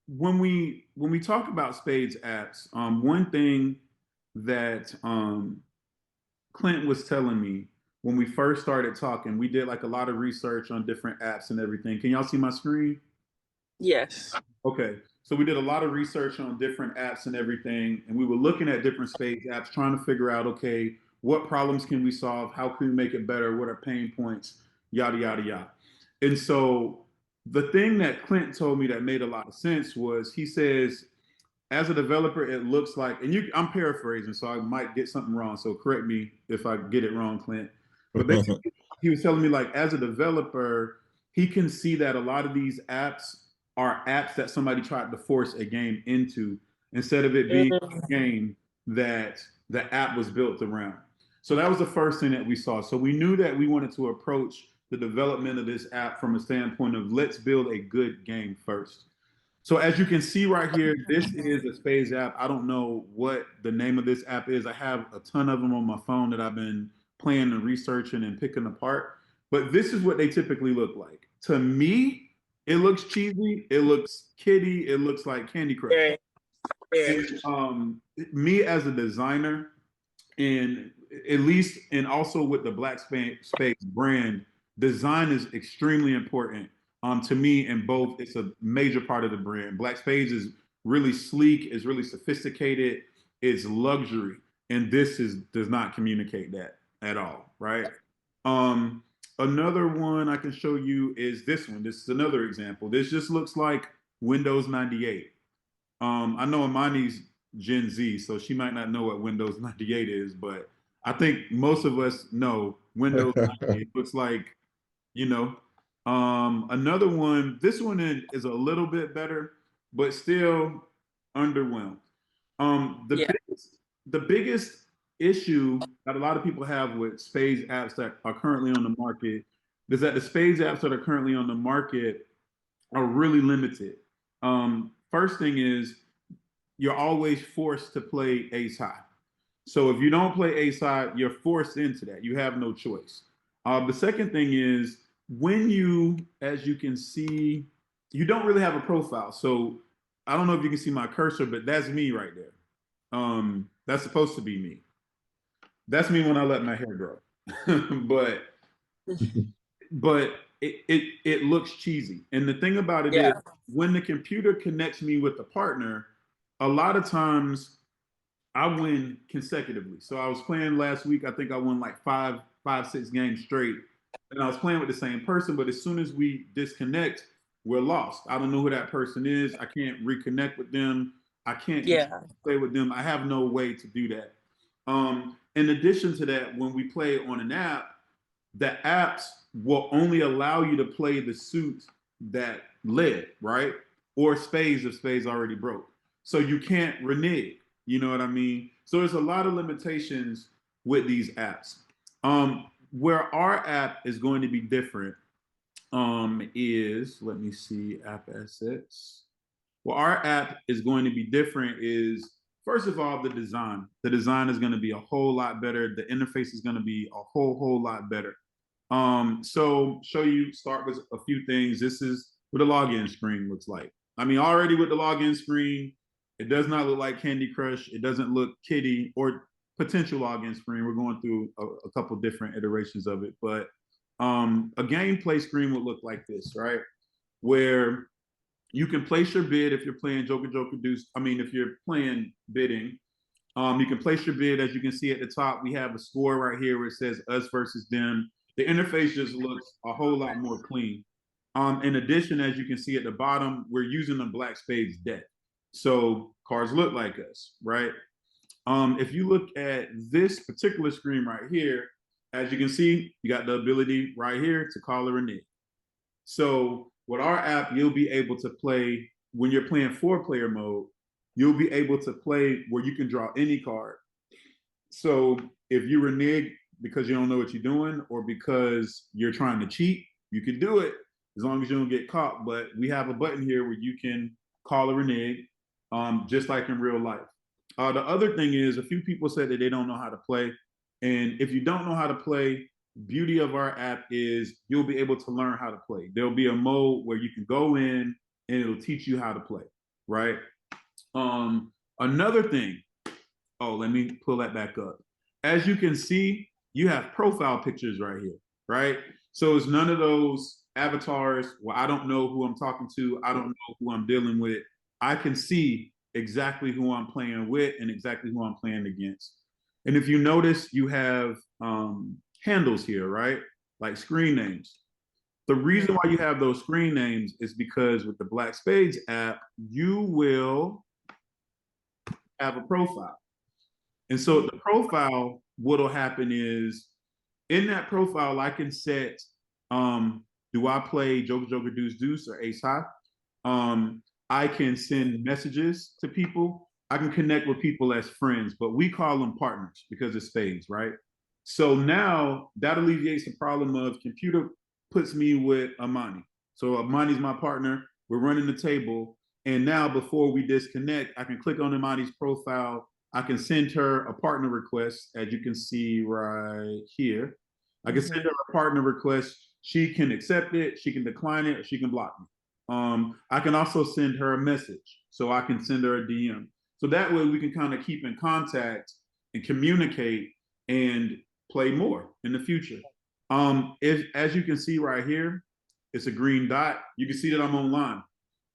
when we talk about Spades apps, one thing that Clint was telling me when we first started talking, we did like a lot of research on different apps and everything. Can y'all see my screen? Yes. Okay. So we did a lot of research on different apps and everything, and we were looking at different Spades apps, trying to figure out, okay, what problems can we solve? How can we make it better? What are pain points? Yada, yada, yada. And so the thing that Clint told me that made a lot of sense was he says, as a developer, it looks like, and I'm paraphrasing, so I might get something wrong. So correct me if I get it wrong, Clint. But basically, he was telling me like, as a developer, he can see that a lot of these apps are apps that somebody tried to force a game into instead of it being a Mm, game that the app was built around. So that was the first thing that we saw. So we knew that we wanted to approach the development of this app from a standpoint of let's build a good game first. So as you can see right here, this is a Spades app. I don't know what the name of this app is. I have a ton of them on my phone that I've been playing and researching and picking apart. But this is what they typically look like. To me, it looks cheesy. It looks kiddie. It looks like Candy Crush. very, very. And me as a designer, and at least, and also with the Black Spades brand, design is extremely important to me. And both, it's a major part of the brand. Black Spades is really sleek, is really sophisticated, it's luxury, and this is does not communicate that at all, right? Um, Another one I can show you is this one. This is another example. This just looks like Windows 98. I know Imani's Gen Z, so she might not know what Windows 98 is, but I think most of us know Windows 98 looks like, you know. Another one, this one is a little bit better, but still underwhelmed. Um, the Yeah. biggest, the biggest issue that a lot of people have with Spades apps that are currently on the market is that the Spades apps that are currently on the market are really limited. First thing is you're always forced to play ace high. So if you don't play ace high, you're forced into that. You have no choice. The second thing is when you, as you can see, you don't really have a profile. So I don't know if you can see my cursor, but that's me right there. That's supposed to be me. That's me when I let my hair grow. but but it looks cheesy. And the thing about it is, Yeah. when the computer connects me with the partner, a lot of times I win consecutively. So I was playing last week. I think I won like five, 6 games straight, and I was playing with the same person. But as soon as we disconnect, we're lost. I don't know who that person is. I can't reconnect with them. I can't continue Yeah. to play with them. I have no way to do that. In addition to that, when we play on an app, the apps will only allow you to play the suit that led, right? Or spades if spades already broke. So you can't renege. You know what I mean? So there's a lot of limitations with these apps. Where our app is going to be different is, let me see, app assets. Well, our app is going to be different is, first of all, the design. The design is going to be a whole lot better. The interface is going to be a whole lot better. So show you, start with a few things. This is what a login screen looks like. I mean, already with the login screen, it does not look like Candy Crush. It doesn't look kiddie or potential login screen. We're going through a couple different iterations of it, but a gameplay screen would look like this, right? Where you can place your bid if you're playing Joker Joker Deuce. I mean, if you're playing bidding, you can place your bid. As you can see at the top, we have a score right here where it says us versus them. The interface just looks a whole lot more clean. In addition, as you can see at the bottom, we're using the Black Spades deck. So cards look like us, right? If you look at this particular screen right here, as you can see, you got the ability right here to call a renege. So with our app, you'll be able to play when you're playing 4 player mode. You'll be able to play where you can draw any card. So if you renege because you don't know what you're doing or because you're trying to cheat, you can do it as long as you don't get caught. But we have a button here where you can call a renege, just like in real life. The other thing is, a few people said that they don't know how to play, and if you don't know how to play, beauty of our app is you'll be able to learn how to play. There'll be a mode where you can go in and it'll teach you how to play. right? Another thing, oh, let me pull that back up. As you can see, you have profile pictures right here, right? So it's none of those avatars where I don't know who I'm talking to, I don't know who I'm dealing with. I can see exactly who I'm playing with and exactly who I'm playing against. And if you notice, you have handles here, right? Like screen names. The reason why you have those screen names is because with the Black Spades app, you will have a profile. And so the profile, what'll happen is in that profile, I can set, do I play Joker, Joker, Deuce, Deuce, or Ace High? I can send messages to people. I can connect with people as friends, but we call them partners because it's spades, right? So now that alleviates the problem of computer puts me with Amani. So Amani's my partner. We're running the table. And now before we disconnect, I can click on Amani's profile. I can send her a partner request, as you can see right here. I can send her a partner request. She can accept it, she can decline it, or she can block me. I can also send her a message. So I can send her a DM. So that way we can kind of keep in contact and communicate and play more in the future. As you can see right here, it's a green dot. You can see that I'm online.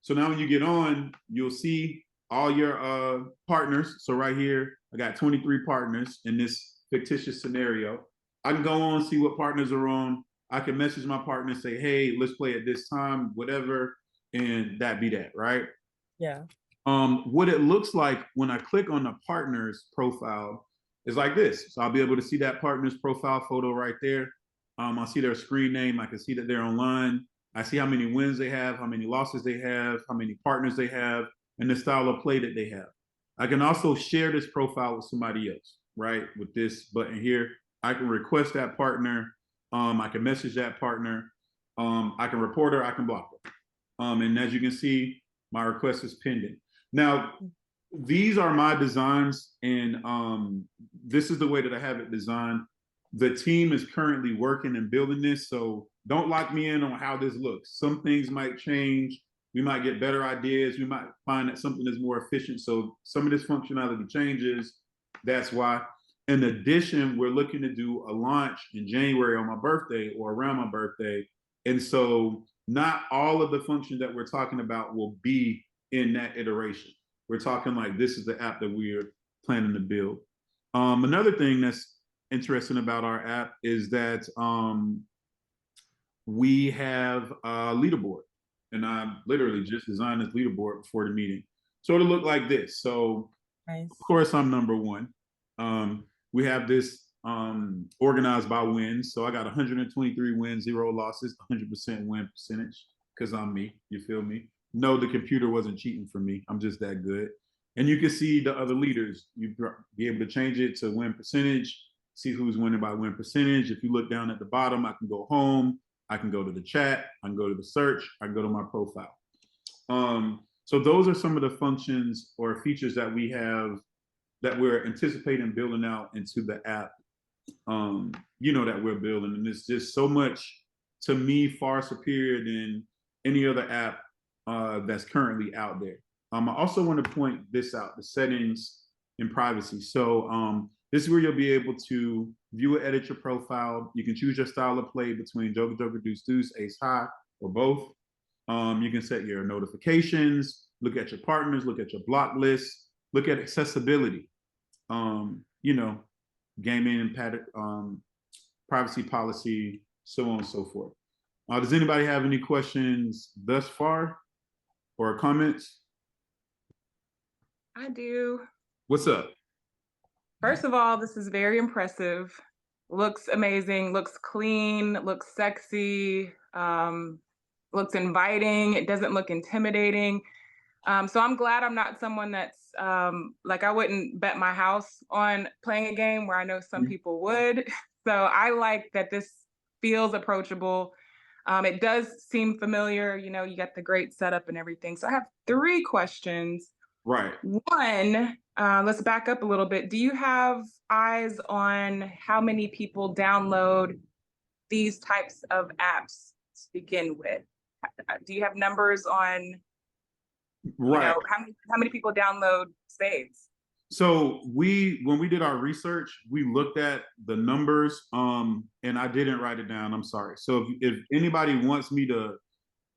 So now when you get on, you'll see all your partners. So right here, I got 23 partners in this fictitious scenario. I can go on, see what partners are on. I can message my partner and say, hey, let's play at this time, whatever, and that be that, right? Yeah. What it looks like when I click on the partner's profile is like this. So I'll be able to see that partner's profile photo right there. I'll see their screen name. I can see that they're online. I see how many wins they have, how many losses they have, how many partners they have, and the style of play that they have. I can also share this profile with somebody else, right? With this button here, I can request that partner. I can message that partner. I can report her. I can block her. And as you can see, my request is pending. Now, these are my designs, and this is the way that I have it designed. The team is currently working and building this, so don't lock me in on how this looks. Some things might change. We might get better ideas. We might find that something is more efficient. So some of this functionality changes. That's why. In addition, we're looking to do a launch in January on my birthday or around my birthday. And so not all of the functions that we're talking about will be in that iteration. We're talking like this is the app that we're planning to build. Another thing that's interesting about our app is that we have a leaderboard, and I literally just designed this leaderboard before the meeting. So it'll look like this. So Nice. of course I'm number one. We have this organized by wins. So I got 123 wins, 0 losses, 100% win percentage because I'm me. You feel me? No, the computer wasn't cheating for me. I'm just that good. And you can see the other leaders. You'd be able to change it to win percentage, see who's winning by win percentage. If you look down at the bottom, I can go home. I can go to the chat. I can go to the search. I can go to my profile. So those are some of the functions or features that we have that we're anticipating building out into the app, that we're building. And it's just so much, to me, far superior than any other app that's currently out there. I also want to point this out, the settings and privacy. So this is where you'll be able to view and edit your profile. You can choose your style of play between Joker, Joker, Deuce, Deuce, Ace High, or both. You can set your notifications, look at your partners, look at your block list, look at accessibility, gaming and privacy policy, so on and so forth. Does anybody have any questions thus far or comments? I do. What's up? First of all, this is very impressive. Looks amazing, looks clean, looks sexy, looks inviting. It doesn't look intimidating. So I'm glad I'm not someone that's like, I wouldn't bet my house on playing a game where I know some people would. So I like that this feels approachable. It does seem familiar. You got the great setup and everything. So I have 3 questions. Right. One, let's back up a little bit. Do you have eyes on how many people download these types of apps to begin with? Do you have numbers on Right. How many people download Spades? So when we did our research, we looked at the numbers, and I didn't write it down. I'm sorry. So if anybody wants me to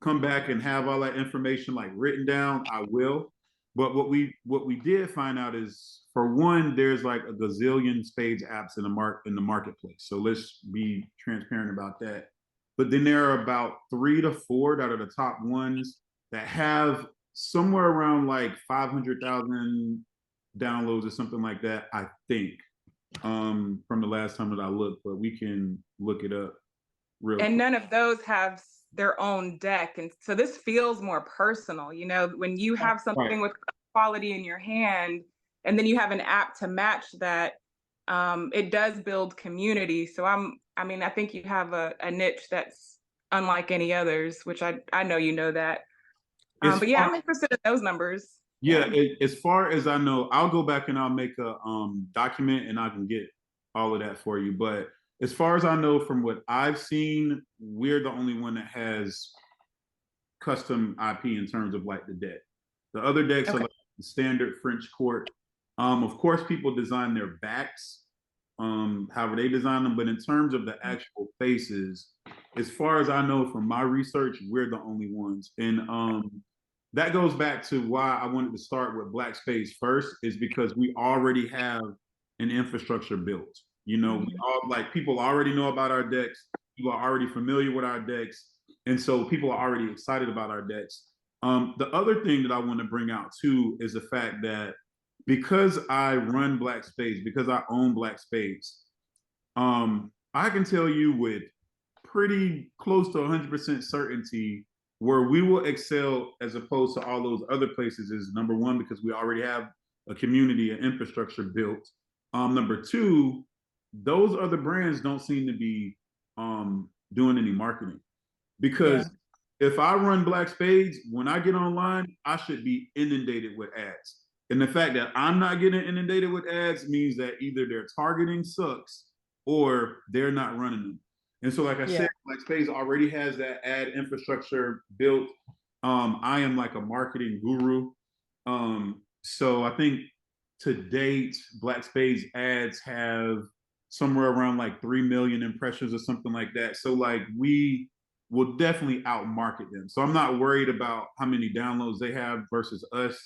come back and have all that information like written down, I will. But what we did find out is, for one, there's like a gazillion Spades apps in the marketplace. So let's be transparent about that. But then there are about 3 to 4 that are the top ones that have somewhere around like 500,000 downloads or something like that, I think, from the last time that I looked. But we can look it up real And quick. none of those have their own deck. And so this feels more personal, when you have something with quality in your hand and then you have an app to match that, it does build community. So I think you have a niche that's unlike any others, which I know you know that. But yeah, I'm interested in those numbers. Yeah, as far as I know, I'll go back and I'll make a document and I can get all of that for you. But as far as I know, from what I've seen, we're the only one that has custom IP in terms of like the deck. The other decks are like the standard French court. Of course, people design their backs, however they design them. But in terms of the actual faces, as far as I know from my research, we're the only ones. And that goes back to why I wanted to start with Black Spades first, is because we already have an infrastructure built. We all, like, people already know about our decks. People are already familiar with our decks. And so people are already excited about our decks. The other thing that I want to bring out too is the fact that because I run Black Spades, because I own Black Spades, I can tell you with pretty close to 100% certainty where we will excel as opposed to all those other places is, number one, because we already have a community and infrastructure built. Number two, those other brands don't seem to be doing any marketing, because if I run Black Spades, when I get online, I should be inundated with ads. And the fact that I'm not getting inundated with ads means that either their targeting sucks or they're not running them. And so, like I said, Black Spades already has that ad infrastructure built. I am like a marketing guru. So I think to date, Black Spades ads have somewhere around like 3 million impressions or something like that. So like we will definitely outmarket them. So I'm not worried about how many downloads they have versus us,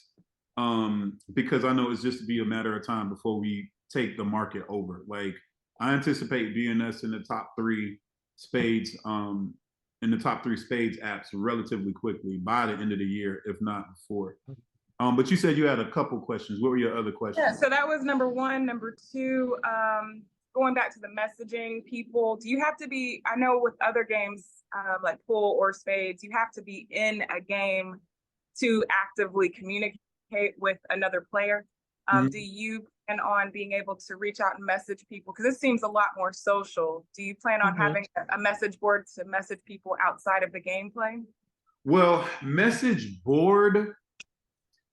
because I know it's just to be a matter of time before we take the market over. Like, I anticipate BNS in the top 3 Spades, in the top 3 Spades apps relatively quickly by the end of the year, if not before. But you said you had a couple questions. What were your other questions? Yeah, so that was number one. Number two, going back to the messaging, people, do you have to be, I know with other games like pool or spades, you have to be in a game to actively communicate with another player. Do you plan on being able to reach out and message people? Because it seems a lot more social. Do you plan on having a message board to message people outside of the gameplay? Well, message board,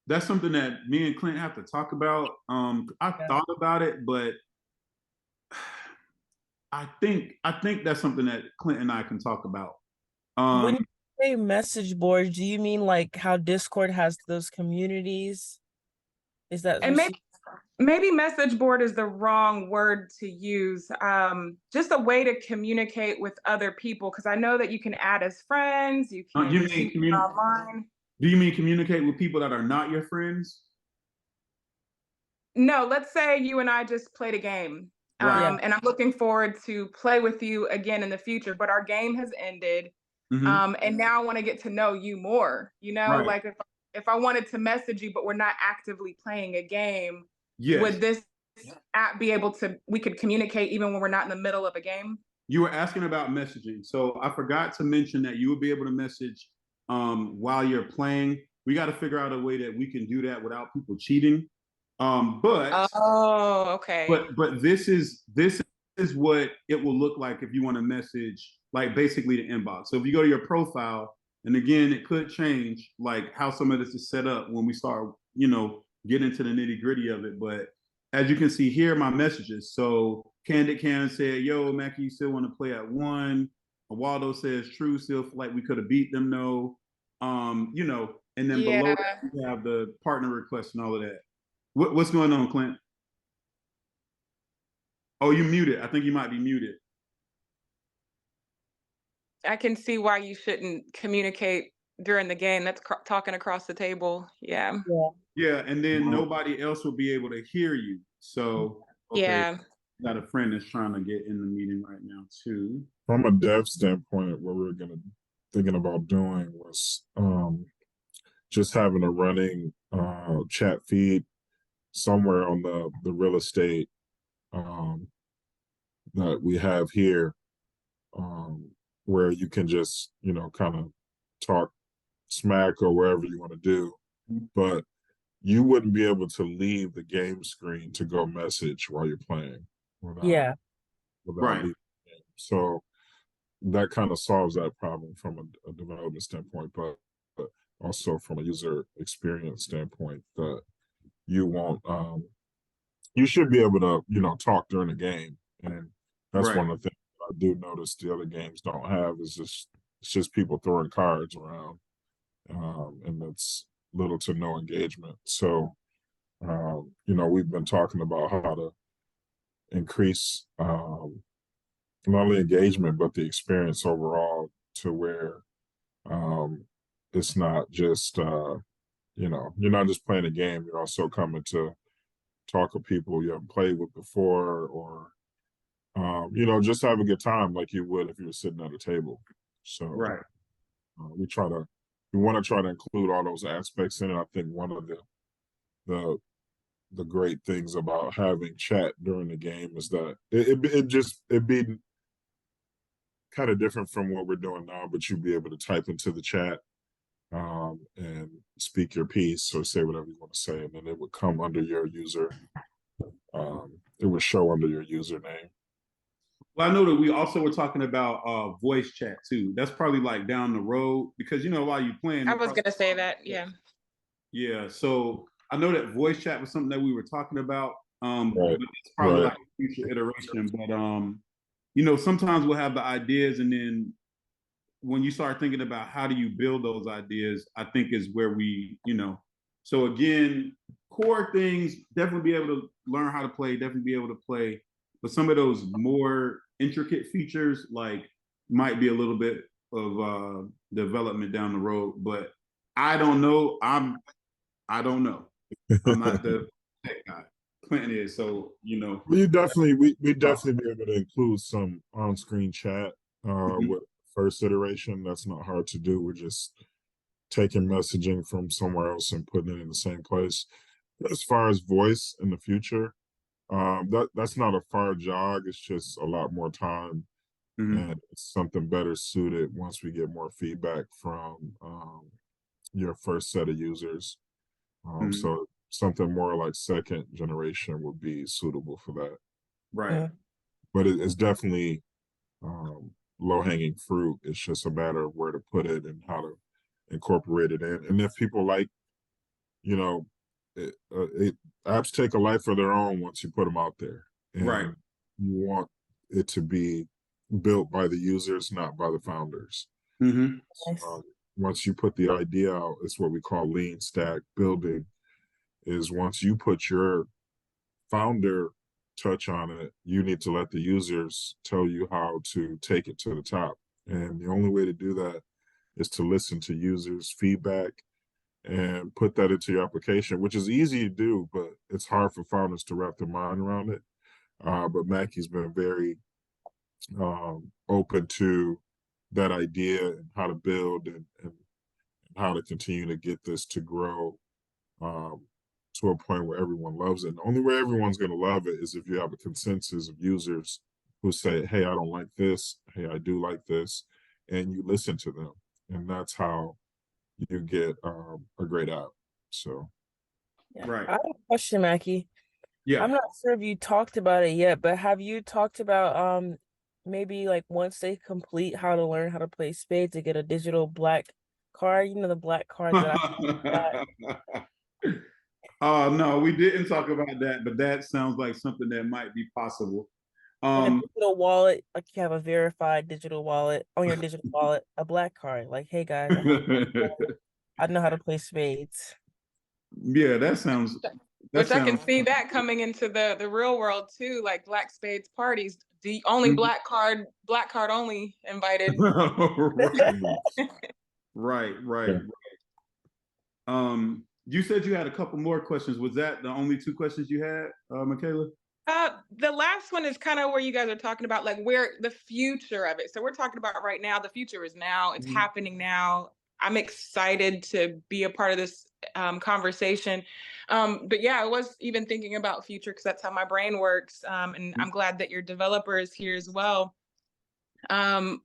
that's something that me and Clint have to talk about. I thought about it, but I think that's something that Clint and I can talk about. When you say message board, do you mean like how Discord has those communities? Is that, and maybe message board is the wrong word to use. Just a way to communicate with other people, because I know that you can add as friends. You can online. Do you mean communicate with people that are not your friends? No, let's say you and I just played a game, and I'm looking forward to play with you again in the future, but our game has ended. And now I want to get to know you more, like if I wanted to message you, but we're not actively playing a game, would this app be able to, we could communicate even when we're not in the middle of a game? You were asking about messaging. So I forgot to mention that you would be able to message while you're playing. We got to figure out a way that we can do that without people cheating. But this is what it will look like if you want to message, like, basically the inbox. So if you go to your profile, and again, it could change like how some of this is set up when we start, get into the nitty gritty of it. But as you can see here, my messages. So Candid Can said, yo, Mackie, you still want to play at 1? Waldo says, true, still feel like we could have beat them, no. and then below that we have the partner request and all of that. What's going on, Clint? Oh, you muted. I think you might be muted. I can see why you shouldn't communicate during the game. That's talking across the table. Yeah. Yeah. Yeah, and then nobody else will be able to hear you. So, okay, Yeah. got a friend that's trying to get in the meeting right now too. From a dev standpoint, what we were thinking about doing was just having a running chat feed somewhere on the real estate that we have here, where you can just, kind of talk smack or wherever you want to do, but you wouldn't be able to leave the game screen to go message while you're playing. Yeah. Right. leaving the game. So that kind of solves that problem from a development standpoint, but also from a user experience standpoint, that you won't you should be able to, talk during the game. And that's Right. one of the things I do notice the other games don't have, is it's just people throwing cards around. And it's little to no engagement. So we've been talking about how to increase not only engagement but the experience overall, to where it's not just you're not just playing a game, you're also coming to talk with people you haven't played with before, or just have a good time like you would if you were sitting at a table. So Right. we want to try to include all those aspects in it. I think one of the great things about having chat during the game is that it'd be kind of different from what we're doing now, but you'd be able to type into the chat and speak your piece or say whatever you want to say, and then it would come under your user. It would show under your username. Well, I know that we also were talking about voice chat too. That's probably like down the road, because while you're playing, I was gonna say that. Yeah. Yeah. So I know that voice chat was something that we were talking about. Right. But it's probably Right. like a future iteration. But sometimes we'll have the ideas, and then when you start thinking about how do you build those ideas, I think is where so again, core things, definitely be able to learn how to play, definitely be able to play. But some of those more intricate features, like, might be a little bit of development down the road. But I don't know. I don't know. I'm not the tech guy. Clinton is, so We definitely be able to include some on-screen chat Mhm. with first iteration. That's not hard to do. We're just taking messaging from somewhere else and putting it in the same place. As far as voice in the future, that's not a far jog. It's just a lot more time, Mhm. and it's something better suited once we get more feedback from your first set of users. Mhm. So something more like second generation would be suitable for that. Right. But it's definitely low hanging fruit. It's just a matter of where to put it and how to incorporate it in. And if people like, apps take a life of their own once you put them out there. And Right. you want it to be built by the users, not by the founders. Mhm. Nice. Once you put the idea out, it's what we call lean stack building. Is once you put your founder touch on it, you need to let the users tell you how to take it to the top. And the only way to do that is to listen to users' feedback and put that into your application, which is easy to do, but it's hard for founders to wrap their mind around it. But Mackie's been very open to that idea and how to build and how to continue to get this to grow to a point where everyone loves it. And the only way everyone's going to love it is if you have a consensus of users who say, hey, I don't like this. Hey, I do like this. And you listen to them. And that's how you get a great app. So, Yeah. Right. I have a question, Mackie. Yeah. I'm not sure if you talked about it yet, but have you talked about maybe like once they complete how to learn how to play spades to get a digital black card? The black card that I got. Oh no, we didn't talk about that, but that sounds like something that might be possible. Like a digital wallet, like you have a verified digital wallet on your digital wallet, a black card. Like, hey guys, I have I know how to play spades. Yeah, that sounds. Which I can sounds- see that coming into the real world too, like black spades parties. The only Mhm. black card only invited. Right, right. Yeah. You said you had a couple more questions. Was that the only two questions you had, Michaela? The last one is kind of where you guys are talking about like where the future of it. So we're talking about right now, the future is now, it's Mhm. happening now. I'm excited to be a part of this conversation. But yeah, I was even thinking about future because that's how my brain works. And I'm glad that your developer is here as well. I'm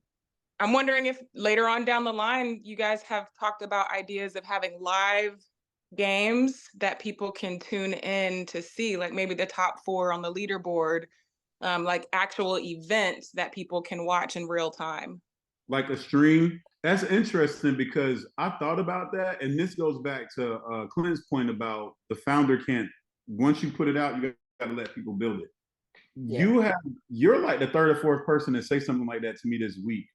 wondering if later on down the line, you guys have talked about ideas of having live games that people can tune in to see, like maybe the top 4 on the leaderboard, like actual events that people can watch in real time. Like a stream? That's interesting because I thought about that, and this goes back to Clint's point about the founder can't. Once you put it out, you got to let people build it. Yeah. You're like the third or fourth person to say something like that to me this week.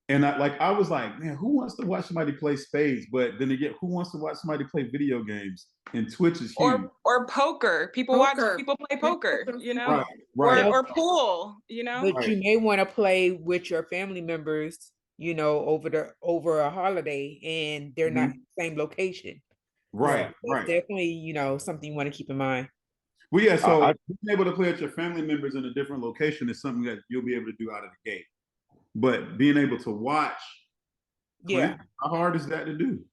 And I was like, man, who wants to watch somebody play spades? But then again, who wants to watch somebody play video games? And Twitch is huge. Or poker. People watch people play poker, you know? Right, right. Or pool, you know? But Right. you may want to play with your family members, over a holiday, and they're not in the same location. Right, So it's right. definitely, something you want to keep in mind. Well, yeah, so I- being able to play with your family members in a different location is something that you'll be able to do out of the gate. But being able to watch, Yeah. how hard is that to do?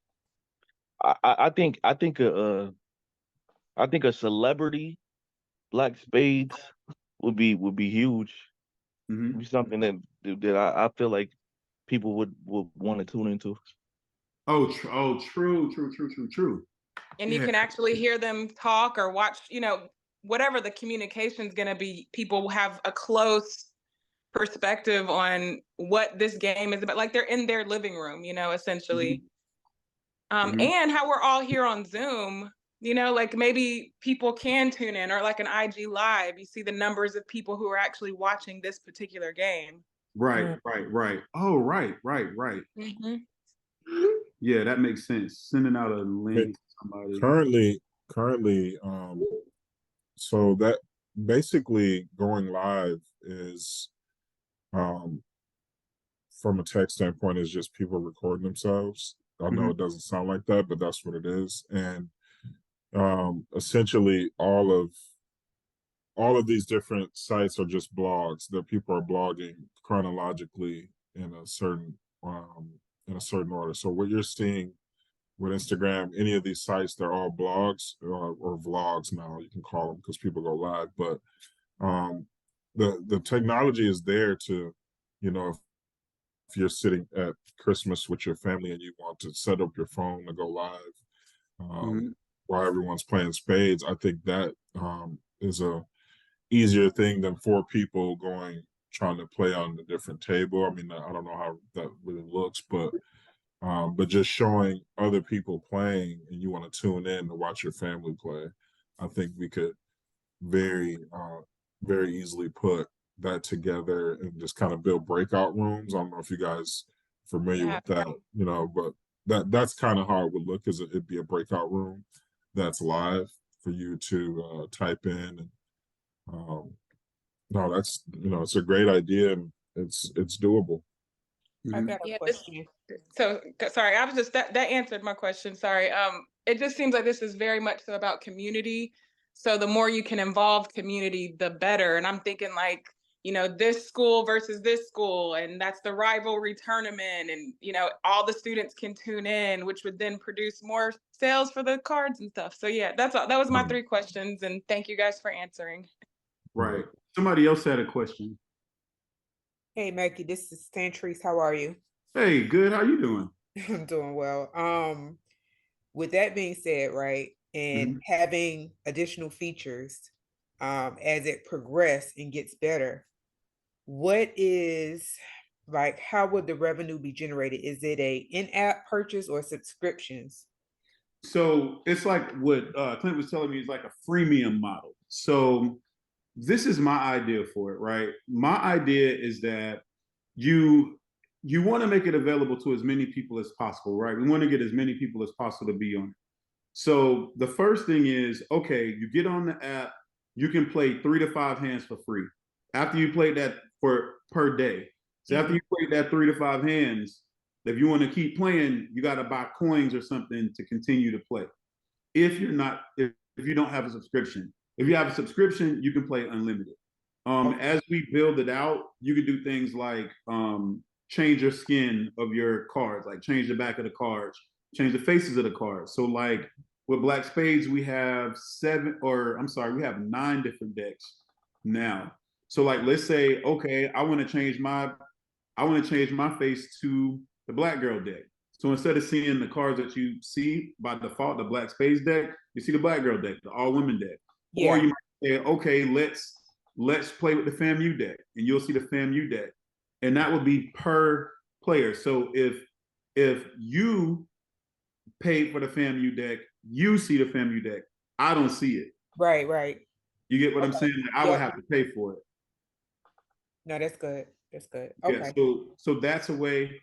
I think a celebrity black spades would be huge. Mhm. Would be something that I feel like people would want to tune into. Oh, true. And you Yeah. can actually hear them talk or watch, whatever the communication is going to be. People have a close perspective on what this game is about. Like they're in their living room, essentially. Mhm. And how we're all here on Zoom, like maybe people can tune in or like an IG live. You see the numbers of people who are actually watching this particular game. Right. Oh, right. Mm-hmm. Yeah, that makes sense. Sending out a link to somebody. Currently, so that basically going live is, from a tech standpoint, is just people recording themselves. I know it doesn't sound like that, but that's what it is. And essentially all of these different sites are just blogs that people are blogging chronologically in a certain order. So what you're seeing with Instagram, any of these sites, they're all blogs or vlogs now, you can call them, because people go live. But the technology is there to, if you're sitting at Christmas with your family and you want to set up your phone to go live while everyone's playing spades, I think that is a easier thing than 4 people trying to play on a different table. I mean, I don't know how that really looks, but just showing other people playing and you want to tune in to watch your family play, I think we could very easily put that together and just kind of build breakout rooms. I don't know if you guys are familiar with that, but that's kind of how it would look, is it'd be a breakout room that's live for you to type in. And no, that's, it's a great idea, and it's doable. I got a question. So sorry, I was just that answered my question. Sorry. It just seems like this is very much so about community. So the more you can involve community, the better. And I'm thinking like, this school versus this school, and that's the rivalry tournament, and all the students can tune in, which would then produce more sales for the cards and stuff. So yeah, that's all. That was my 3 questions, and thank you guys for answering. Right. Somebody else had a question. Hey, Maggie, this is Tantrice. How are you? Hey, good. How you doing? I'm doing well. With that being said, right, and having additional features, as it progresses and gets better, how would the revenue be generated? Is it a in-app purchase or subscriptions? So it's like what Clint was telling me, is like a freemium model. So this is my idea for it, right? My idea is that you want to make it available to as many people as possible, right? We want to get as many people as possible to be on it. So the first thing is, okay, you get on the app, you can play 3 to 5 hands for free. After you play that for per day. So after you play that 3 to 5 hands, if you want to keep playing, you got to buy coins or something to continue to play. If you don't have a subscription. If you have a subscription, you can play unlimited. As we build it out, you can do things like change your skin of your cards, like change the back of the cards, change the faces of the cards. So like with Black Spades, we have 9 different decks now. So like, let's say, okay, I want to change my face to the Black Girl deck. So instead of seeing the cards that you see by default, the Black Spades deck, you see the Black Girl deck, the all women deck. Yeah. Or you might say, okay, let's play with the FAMU deck, and you'll see the FAMU deck. And that would be per player. So if you paid for the FAMU deck, you see the FAMU deck. I don't see it. Right. You get what I'm saying? I would have to pay for it. No, that's good. That's good. Okay. Yeah, so that's a way.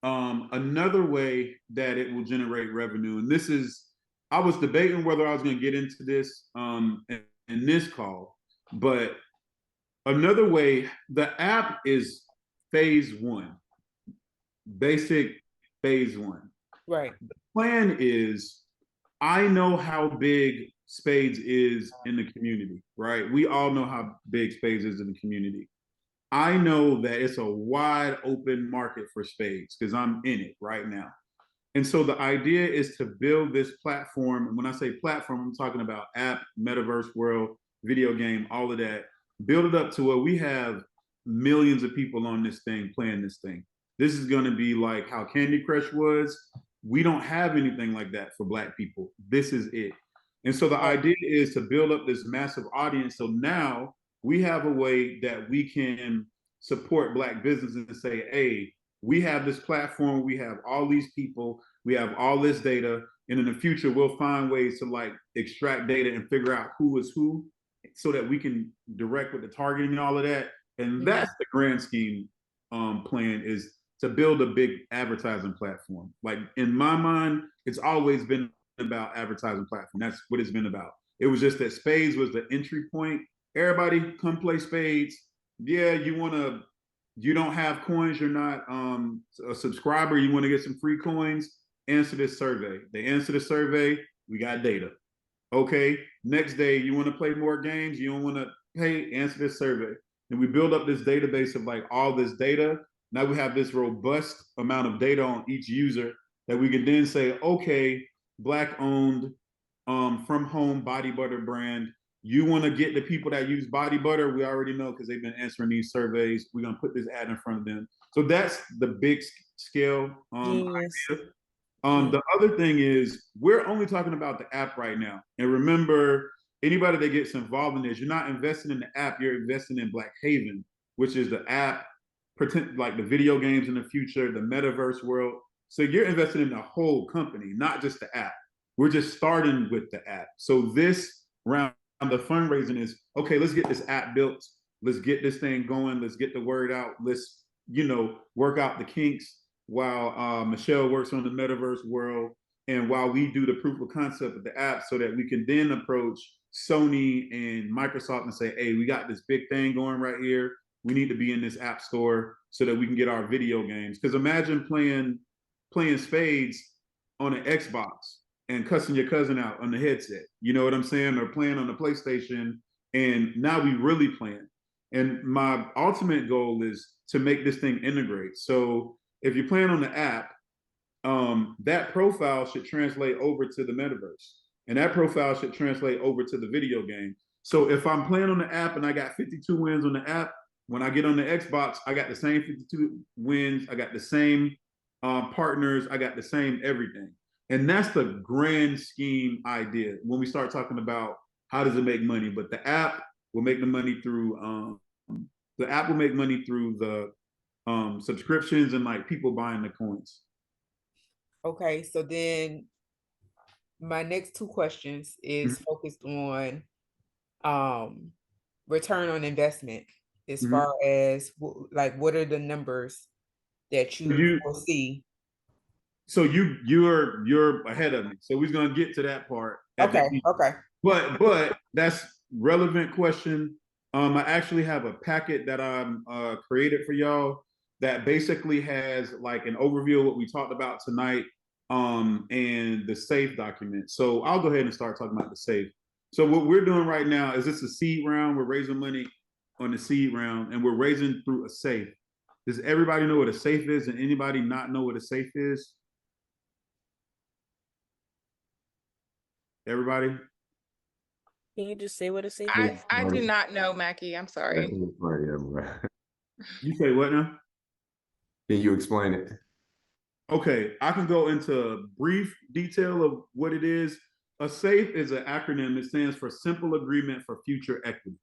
Another way that it will generate revenue, and this is, I was debating whether I was going to get into this in this call, but another way, the app is phase 1, basic phase 1. Right. The plan is, I know how big Spades is in the community, right? We all know how big Spades is in the community. I know that it's a wide open market for Spades because I'm in it right now. And so the idea is to build this platform. And when I say platform, I'm talking about app, metaverse world, video game, all of that. Build it up to where we have millions of people on this thing playing this thing. This is going to be like how Candy Crush was. We don't have anything like that for Black people. This is it. And so the idea is to build up this massive audience. So now we have a way that we can support Black businesses and say, hey, we have this platform, we have all these people, we have all this data, and in the future, we'll find ways to like extract data and figure out who is who so that we can direct with the targeting and all of that. And that's the grand scheme plan, is to build a big advertising platform. Like in my mind, it's always been about advertising platform. That's what it's been about. It was just that Spades was the entry point. Everybody come play Spades. Yeah, you don't have coins, you're not a subscriber, you want to get some free coins, answer this survey. They answer the survey, we got data. Okay, next day, you want to play more games, you don't want to pay, answer this survey. And we build up this database of like all this data. Now we have this robust amount of data on each user that we can then say, okay, Black owned, from home body butter brand. You want to get the people that use body butter, we already know because they've been answering these surveys. We're going to put this ad in front of them. So that's the big scale idea. The other thing is, we're only talking about the app right now. And remember, anybody that gets involved in this, you're not investing in the app, you're investing in Black Haven, which is the app, like the video games in the future, the metaverse world. So you're investing in the whole company, not just the app. We're just starting with the app. So this round, the fundraising is, okay, let's get this app built. Let's get this thing going. Let's get the word out. Let's, work out the kinks while Michelle works on the metaverse world. And while we do the proof of concept of the app, so that we can then approach Sony and Microsoft and say, hey, we got this big thing going right here. We need to be in this app store so that we can get our video games. Because imagine playing Spades on an Xbox and cussing your cousin out on the headset, you know what I'm saying? Or playing on the PlayStation, and now we really playing. And my ultimate goal is to make this thing integrate. So if you're playing on the app, that profile should translate over to the metaverse. And that profile should translate over to the video game. So if I'm playing on the app and I got 52 wins on the app, when I get on the Xbox, I got the same 52 wins, I got the same partners, I got the same everything. And that's the grand scheme idea when we start talking about how does it make money. But the app will make the money through the subscriptions and like people buying the coins. Okay, so then my next 2 questions is focused on return on investment. as Mhm. far as like what are the numbers that you You foresee? so you're ahead of me. So we're gonna get to that part at the Okay, end. okay. But that's relevant question. I actually have a packet that I'm created for y'all that basically has like an overview of what we talked about tonight, and the SAFE document. So I'll go ahead and start talking about the SAFE. So what we're doing right now is this a seed round. We're raising money on the seed round, and we're raising through a SAFE. Does everybody know what a SAFE is, and anybody not know what a SAFE is? Everybody? Can you just say what a safe is? I do not know, Mackie. I'm sorry. You say what now? Can you explain it? Okay, I can go into brief detail of what it is. A SAFE is an acronym. It stands for Simple Agreement for Future Equity.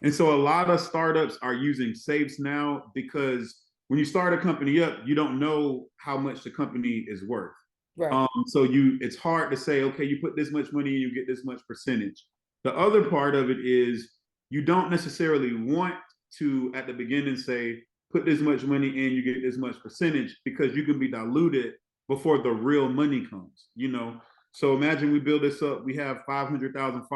And so a lot of startups are using SAFEs now because when you start a company up, you don't know how much the company is worth. Right. So it's hard to say, okay, you put this much money and you get this much percentage. The other part of it is you don't necessarily want to at the beginning say, put this much money in, you get this much percentage, because you can be diluted before the real money comes, you know? So imagine we build this up, we have 500,000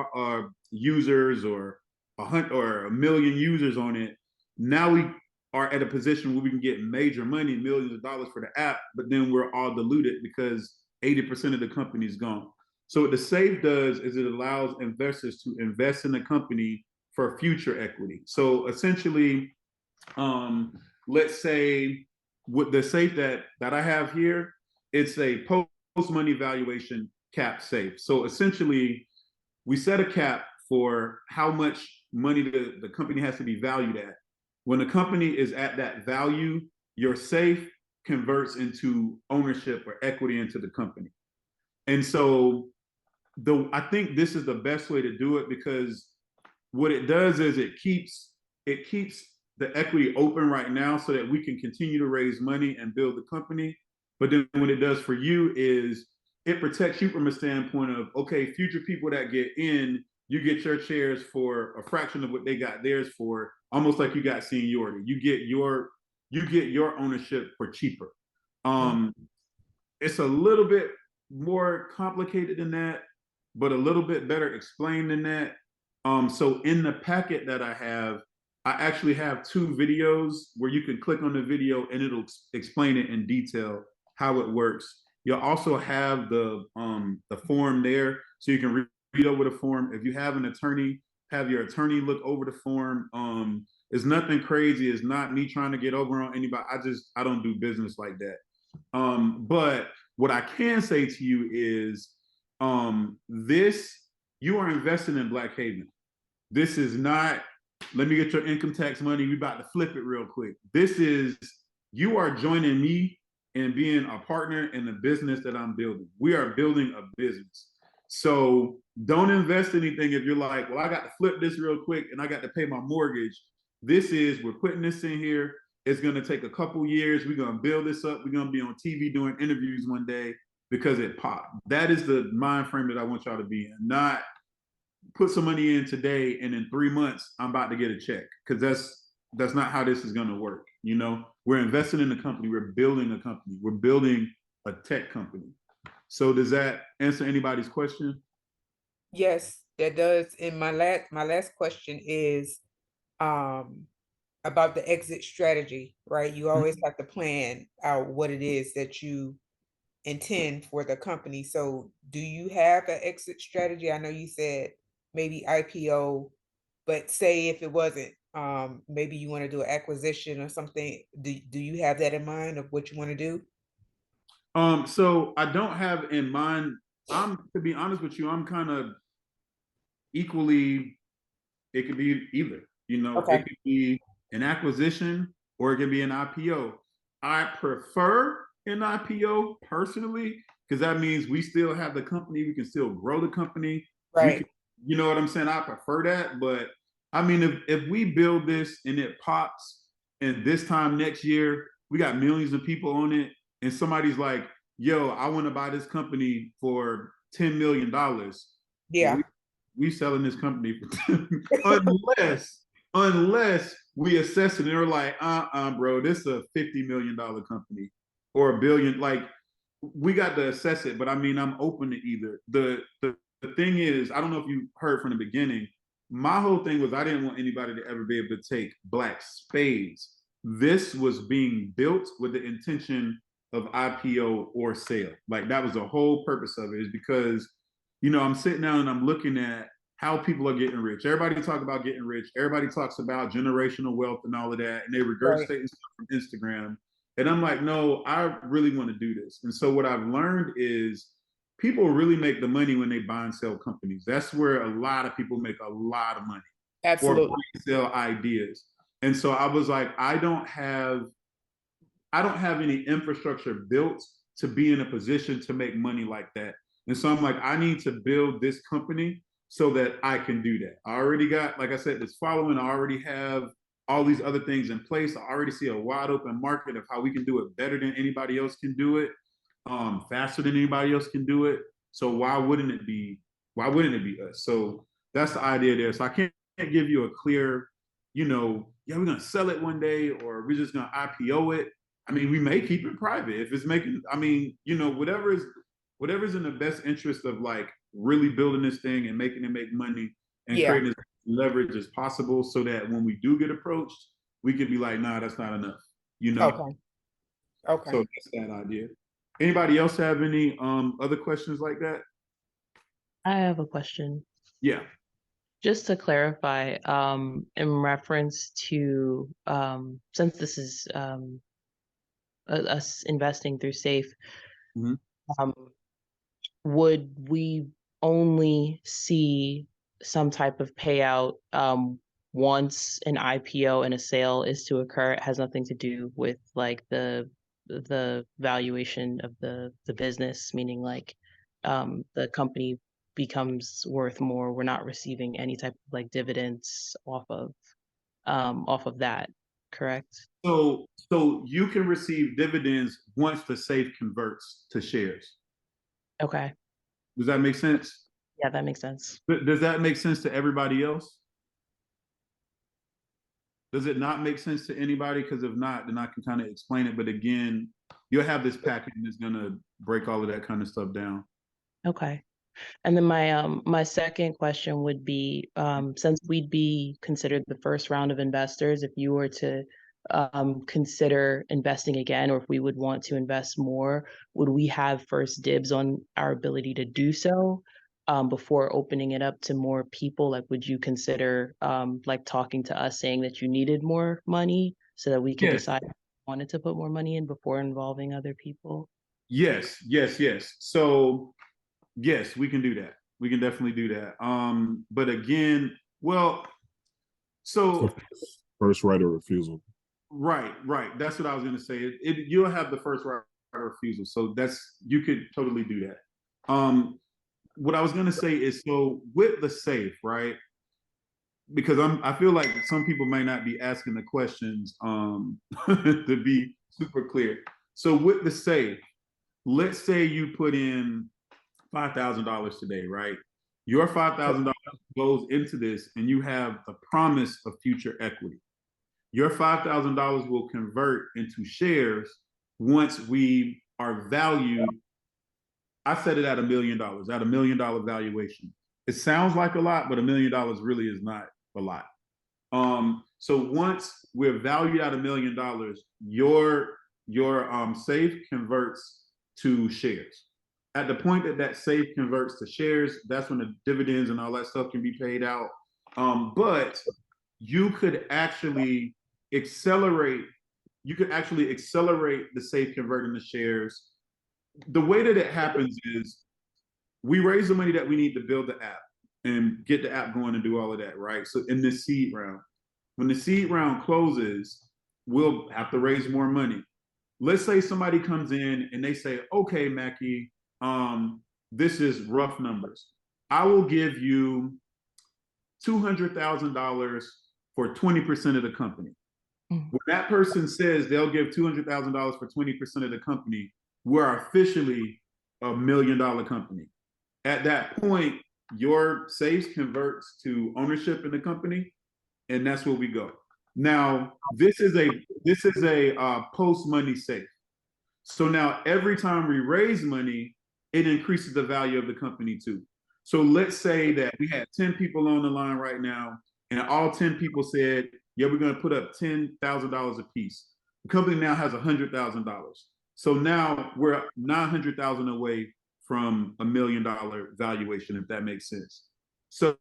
users or 1 million users on it. Now we are at a position where we can get major money, millions of dollars for the app, but then we're all diluted because 80% of the company is gone. So what the SAFE does is it allows investors to invest in the company for future equity. So essentially, let's say with the SAFE that I have here, it's a post money valuation cap SAFE. So essentially, we set a cap for how much money the company has to be valued at. When the company is at that value, your SAFE converts into ownership or equity into the company. And so I think this is the best way to do it, because what it does is it keeps the equity open right now so that we can continue to raise money and build the company. But then what it does for you is it protects you from a standpoint of, okay, future people that get in, you get your shares for a fraction of what they got theirs for, almost like you got seniority. You get your ownership for cheaper. It's a little bit more complicated than that, but a little bit better explained than that. So in the packet that I actually have 2 videos where you can click on the video and it'll explain it in detail how it works. You'll also have the form there, so you can read over the form. If you have an attorney, have your attorney look over the form. It's nothing crazy. It's not me trying to get over on anybody. I don't do business like that. But what I can say to you is, you are investing in Black Haven. This is not, let me get your income tax money, we about to flip it real quick. This is, you are joining me in being a partner in the business that I'm building. We are building a business. So don't invest anything if you're like, well, I got to flip this real quick and I got to pay my mortgage. We're putting this in here. It's going to take a couple years. We're going to build this up. We're going to be on TV doing interviews one day because it popped. That is the mind frame that I want y'all to be in. Not put some money in today and in 3 months I'm about to get a check, because that's not how this is going to work. You know, we're investing in the company. We're building a company. We're building a tech company. So does that answer anybody's question? Yes, that does. And my last question is about the exit strategy, right? You always have to plan out what it is that you intend for the company. So do you have an exit strategy? I know you said maybe IPO, but say if it wasn't, maybe you want to do an acquisition or something. Do you have that in mind of what you want to do? So I don't have in mind, to be honest with you, I'm kind of equally, it could be either, you know, Okay. it could be an acquisition or it could be an IPO. I prefer an IPO personally, because that means we still have the company, we can still grow the company. Right. You know what I'm saying? I prefer that. But I mean, if we build this and it pops, and this time next year, we got millions of people on it, and somebody's like, yo, I want to buy this company for $10 million. Yeah. We selling this company for unless we assess it and they're like, bro, this is a $50 million company or a billion. Like, we got to assess it. But I mean, I'm open to either. The thing is, I don't know if you heard from the beginning, my whole thing was I didn't want anybody to ever be able to take black spades. This was being built with the intention of IPO or sale. Like, that was the whole purpose of it, is because, you know, I'm sitting down and I'm looking at how people are getting rich. Everybody talks about getting rich. Everybody talks about generational wealth and all of that. And they regurgitate stuff from Instagram. And I'm like, no, I really want to do this. And so what I've learned is people really make the money when they buy and sell companies. That's where a lot of people make a lot of money. Absolutely. Or buy and sell ideas. And so I was like, I don't have any infrastructure built to be in a position to make money like that. And so I'm like, I need to build this company so that I can do that. I already got, like I said, this following. I already have all these other things in place. I already see a wide open market of how we can do it better than anybody else can do it, faster than anybody else can do it. So why wouldn't it be us? So that's the idea there. So I can't give you a clear, you know, yeah, we're gonna sell it one day or we're just gonna IPO it. I mean, we may keep it private if it's making, I mean, you know, whatever's in the best interest of like really building this thing and making it make money and creating as much leverage as possible, so that when we do get approached, we could be like, nah, that's not enough, you know? Okay. So that's that idea. Anybody else have any other questions like that? I have a question. Yeah. Just to clarify, in reference to, since this is us investing through SAFE, Mhm. would we only see some type of payout once an IPO and a sale is to occur? It has nothing to do with like the valuation of the business, meaning like the company becomes worth more. We're not receiving any type of like dividends off of that, correct? So you can receive dividends once the SAFE converts to shares. Okay. Does that make sense? Yeah, that makes sense. Does that make sense to everybody else? Does it not make sense to anybody? Because if not, then I can kind of explain it. But again, you'll have this package that's gonna break all of that kind of stuff down. Okay. And then my second question would be, since we'd be considered the first round of investors, if you were to consider investing again, or if we would want to invest more, would we have first dibs on our ability to do so before opening it up to more people? Like, would you consider like talking to us, saying that you needed more money so that we could decide if we wanted to put more money in before involving other people? Yes. So yes, we can do that. We can definitely do that. But again, well, so First right of refusal. right. That's what I was gonna say. You'll have the first right of refusal. So you could totally do that. What I was gonna say is, so with the SAFE, right? Because I feel like some people may not be asking the questions to be super clear. So with the SAFE, let's say you put in $5,000 today, right? Your $5,000 goes into this and you have the promise of future equity. Your $5,000 will convert into shares once we are valued. I set it at $1 million, at $1 million valuation. It sounds like a lot, but $1 million really is not a lot. So once we're valued at $1 million, your SAFE converts to shares. At the point that SAFE converts to shares, that's when the dividends and all that stuff can be paid out. But you could actually accelerate the SAFE converting to shares. The way that it happens is we raise the money that we need to build the app and get the app going and do all of that, right? So in this seed round, when the seed round closes, we'll have to raise more money. Let's say somebody comes in and they say, okay, Mackie, this is rough numbers. I will give you $200,000 for 20% of the company. When that person says they'll give $200,000 for 20% of the company, we're officially $1 million company. At that point, your SAFE converts to ownership in the company, and that's where we go. Now, this is a post money safe. So now every time we raise money, it increases the value of the company too. So let's say that we had 10 people on the line right now, and all 10 people said, yeah, we're going to put up $10,000 a piece. The company now has $100,000. So now we're 900,000 away from $1 million valuation, if that makes sense. So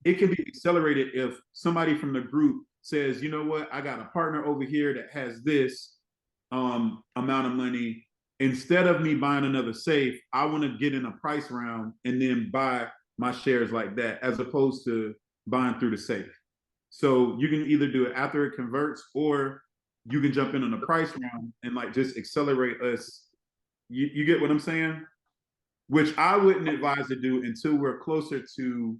it can be accelerated if somebody from the group says, you know what, I got a partner over here that has this amount of money. Instead of me buying another safe, I want to get in a price round and then buy my shares like that, as opposed to buying through the safe. So you can either do it after it converts, or you can jump in on a price round and like just accelerate us. You get what I'm saying? Which I wouldn't advise to do until we're closer to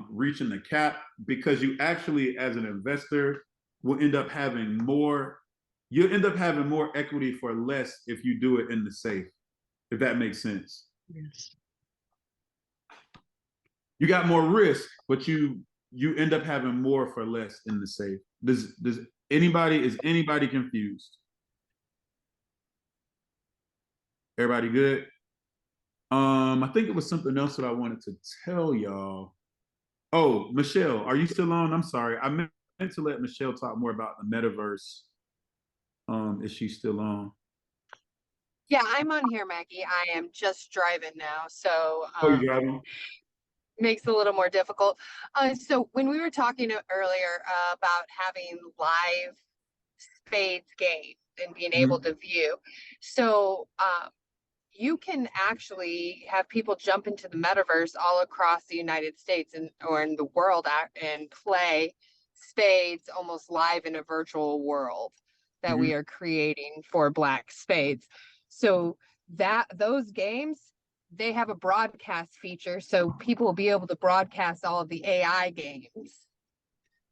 reaching the cap, because you actually, as an investor, will end up having more. You'll end up having more equity for less if you do it in the safe, if that makes sense. Yes. You got more risk, but you end up having more for less in the safe. Is anybody confused? Everybody good? I think it was something else that I wanted to tell y'all. Oh, Michelle, are you still on? I'm sorry. I meant to let Michelle talk more about the metaverse. Is she still on? Yeah, I'm on here, Maggie. I am just driving now, so Oh, you driving? makes it a little more difficult. So when we were talking earlier about having live spades games and being able to view, so you can actually have people jump into the metaverse all across the United States or in the world and play spades almost live in a virtual world that we are creating for Black Spades. So those games, they have a broadcast feature, so people will be able to broadcast all of the AI games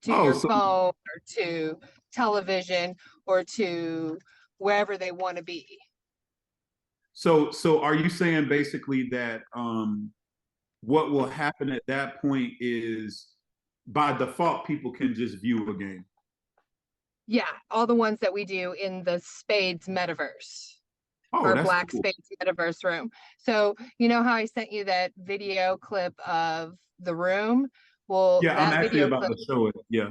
to your phone or to television or to wherever they want to be. So are you saying basically that what will happen at that point is by default people can just view a game? Yeah, all the ones that we do in the Spades metaverse. Our Black cool. Spades metaverse room. So you know how I sent you that video clip of the room? Well, yeah, that I'm actually video about clip, to show it. Yeah.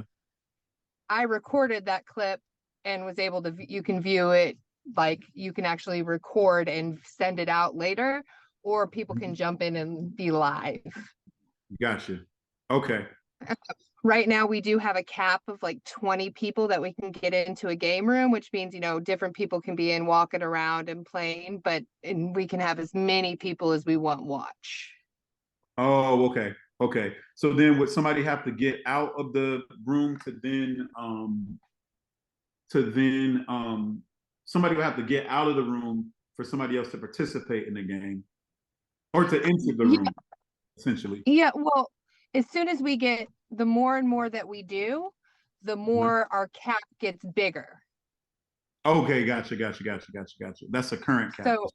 I recorded that clip and was able to, you can view it, like you can actually record and send it out later, or people can jump in and be live. Gotcha. Okay. Right now we do have a cap of like 20 people that we can get into a game room, which means, you know, different people can be in walking around and playing, and we can have as many people as we want watch. Oh, okay. Okay. So then would somebody have to get out of the room to then somebody would have to get out of the room for somebody else to participate in the game or to enter the room, essentially? Yeah, well, as soon as we get, the more and more that we do, the more our cap gets bigger. Okay, gotcha. That's a current cap. So,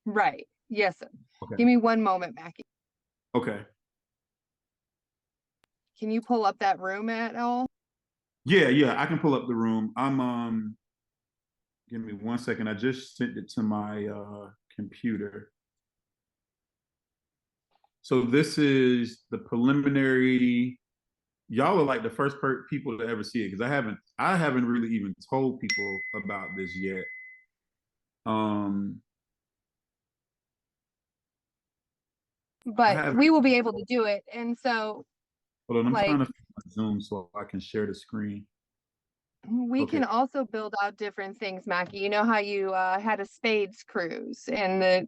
right. Yes. Okay. Give me one moment, Mackie. Okay. Can you pull up that room at all? Yeah, I can pull up the room. I'm give me 1 second. I just sent it to my computer. So this is the preliminary. Y'all are like the first people to ever see it, because I haven't really even told people about this yet. But we will be able to do it, and so. Hold on, I'm trying to Zoom so I can share the screen. We can also build out different things, Mackie. You know how you had a spades cruise, and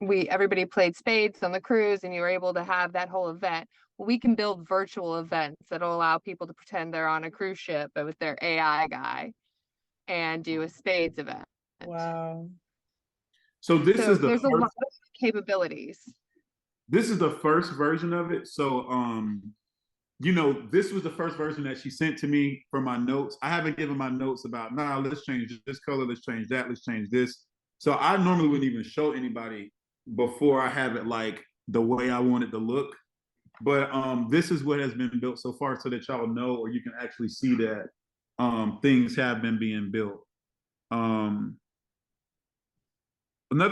everybody played spades on the cruise, and you were able to have that whole event. Well, we can build virtual events that'll allow people to pretend they're on a cruise ship with their AI guy and do a spades event. Wow. So there's a lot of capabilities. This is the first version of it. So you know, this was the first version that she sent to me for my notes. I haven't given my notes about, let's change this color, let's change that, let's change this. So I normally wouldn't even show anybody before I have it like the way I want it to look. But this is what has been built so far, so that y'all know, or you can actually see that things have been being built. Another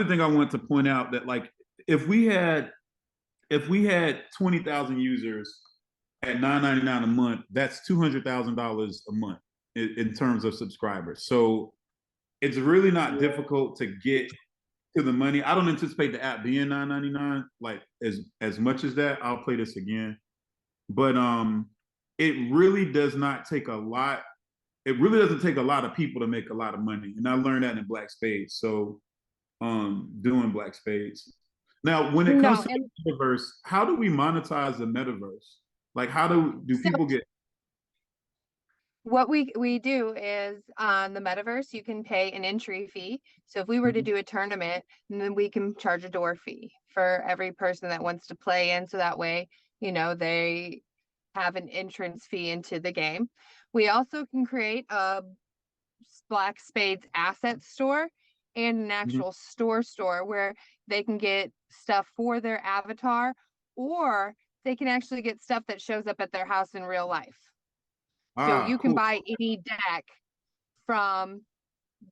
thing I want to point out, that like if we had 20,000 users at $9.99 a month, that's $200,000 a month in terms of subscribers. So it's really not difficult to get to the money. I don't anticipate the app being $9.99 like as much as that. I'll play this again, but it really does not take a lot. It really doesn't take a lot of people to make a lot of money, and I learned that in Black Spades. So doing Black Spades. Now, when it comes to the metaverse, how do we monetize the metaverse? Like, how do people get? What we do is on the metaverse, you can pay an entry fee. So if we were to do a tournament, then we can charge a door fee for every person that wants to play in. So that way, you know, they have an entrance fee into the game. We also can create a Black Spades asset store and an actual store where they can get stuff for their avatar, or they can actually get stuff that shows up at their house in real life. So you can buy any deck from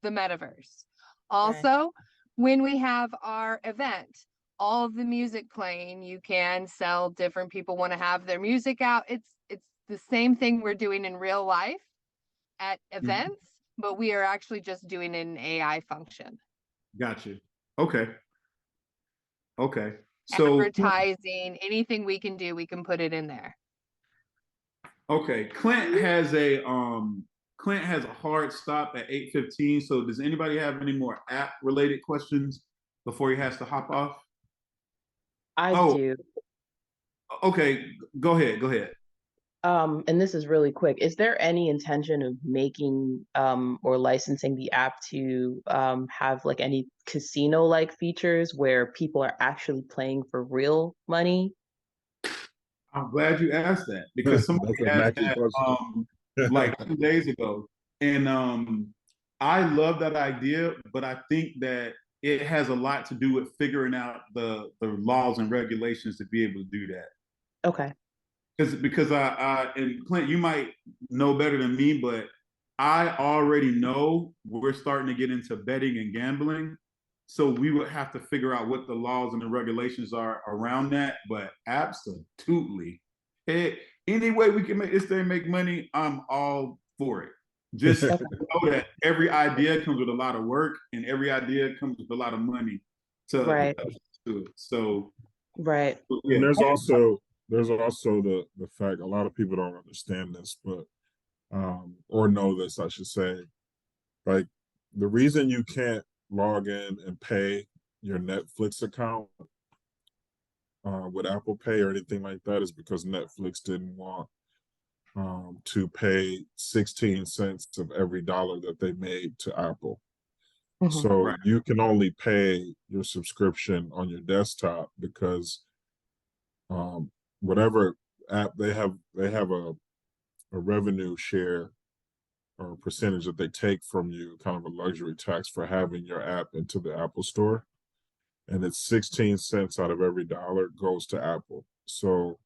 the metaverse. Also, when we have our event, all of the music playing, you can sell. Different people want to have their music out. It's the same thing we're doing in real life at events, but we are actually just doing an AI function. Gotcha. Okay. So advertising, anything we can do, we can put it in there. Okay, Clint has a hard stop at 8:15. So does anybody have any more app related questions before he has to hop off? I do. Okay, go ahead. And this is really quick. Is there any intention of making or licensing the app to have like any casino-like features where people are actually playing for real money? I'm glad you asked that, because somebody asked that like 2 days ago. And I love that idea, but I think that it has a lot to do with figuring out the laws and regulations to be able to do that. Okay. Because I and Clint, you might know better than me, but I already know we're starting to get into betting and gambling. So we would have to figure out what the laws and the regulations are around that. But absolutely, any way we can make this thing make money, I'm all for it. Just know that every idea comes with a lot of work, and every idea comes with a lot of money to it. So right. Yeah. And there's also the fact a lot of people don't understand this, but or know this, I should say. Like, the reason you can't log in and pay your Netflix account with Apple Pay or anything like that is because Netflix didn't want to pay 16 cents of every dollar that they made to Apple. So you can only pay your subscription on your desktop because whatever app they have a revenue share or a percentage that they take from you, kind of a luxury tax for having your app into the Apple Store. And it's 16 cents out of every dollar goes to Apple. So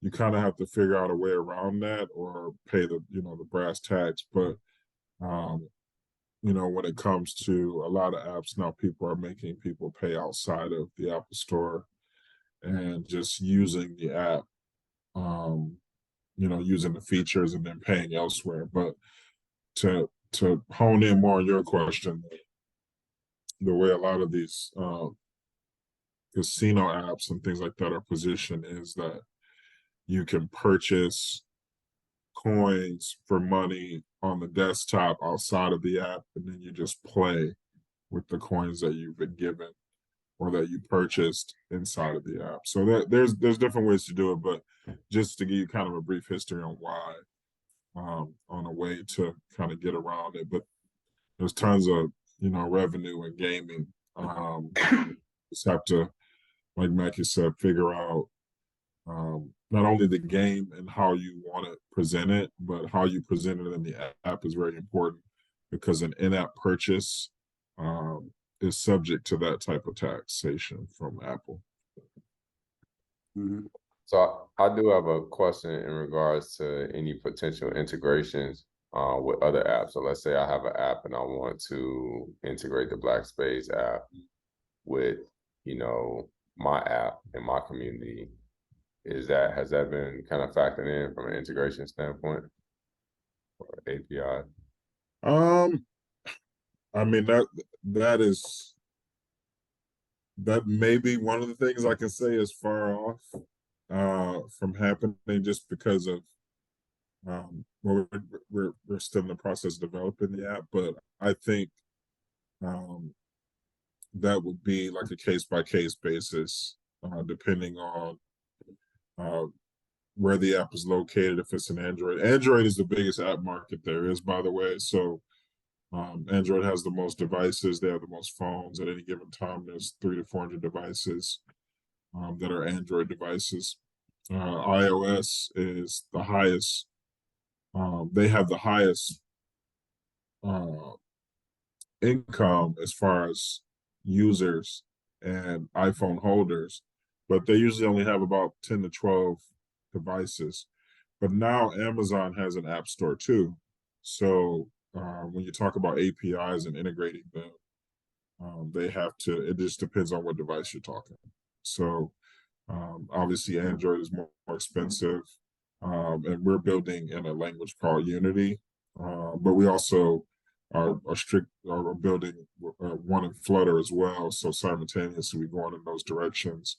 you kind of have to figure out a way around that or pay the brass tacks. But when it comes to a lot of apps now, people are making people pay outside of the Apple Store and just using the app, using the features and then paying elsewhere. But to hone in more on your question, the way a lot of these casino apps and things like that are positioned is that you can purchase coins for money on the desktop outside of the app, and then you just play with the coins that you've been given or that you purchased inside of the app. So there's different ways to do it, but just to give you kind of a brief history on why, on a way to kind of get around it. But there's tons of revenue in gaming. Just have to, like Mackie said, figure out not only the game and how you want to present it, but how you present it in the app is very important, because an in-app purchase is subject to that type of taxation from Apple. So I do have a question in regards to any potential integrations with other apps. So let's say I have an app and I want to integrate the Black Spades app with, my app and my community. Has that been kind of factored in from an integration standpoint or API? I mean that may be one of the things I can say is far off from happening, just because of well, we're still in the process of developing the app, but I think that would be like a case by case basis, depending on where the app is located. If it's an Android is the biggest app market there is, by the way. So Android has the most devices. They have the most phones at any given time. There's 300 to 400 devices that are Android devices. iOS is the highest. They have the highest income as far as users and iPhone holders, but they usually only have about 10 to 12 devices. But now Amazon has an app store too. So when you talk about APIs and integrating them, they have to, it just depends on what device you're talking. So obviously Android is more expensive, and we're building in a language called Unity, but we also are building one in Flutter as well. So simultaneously we're going in those directions.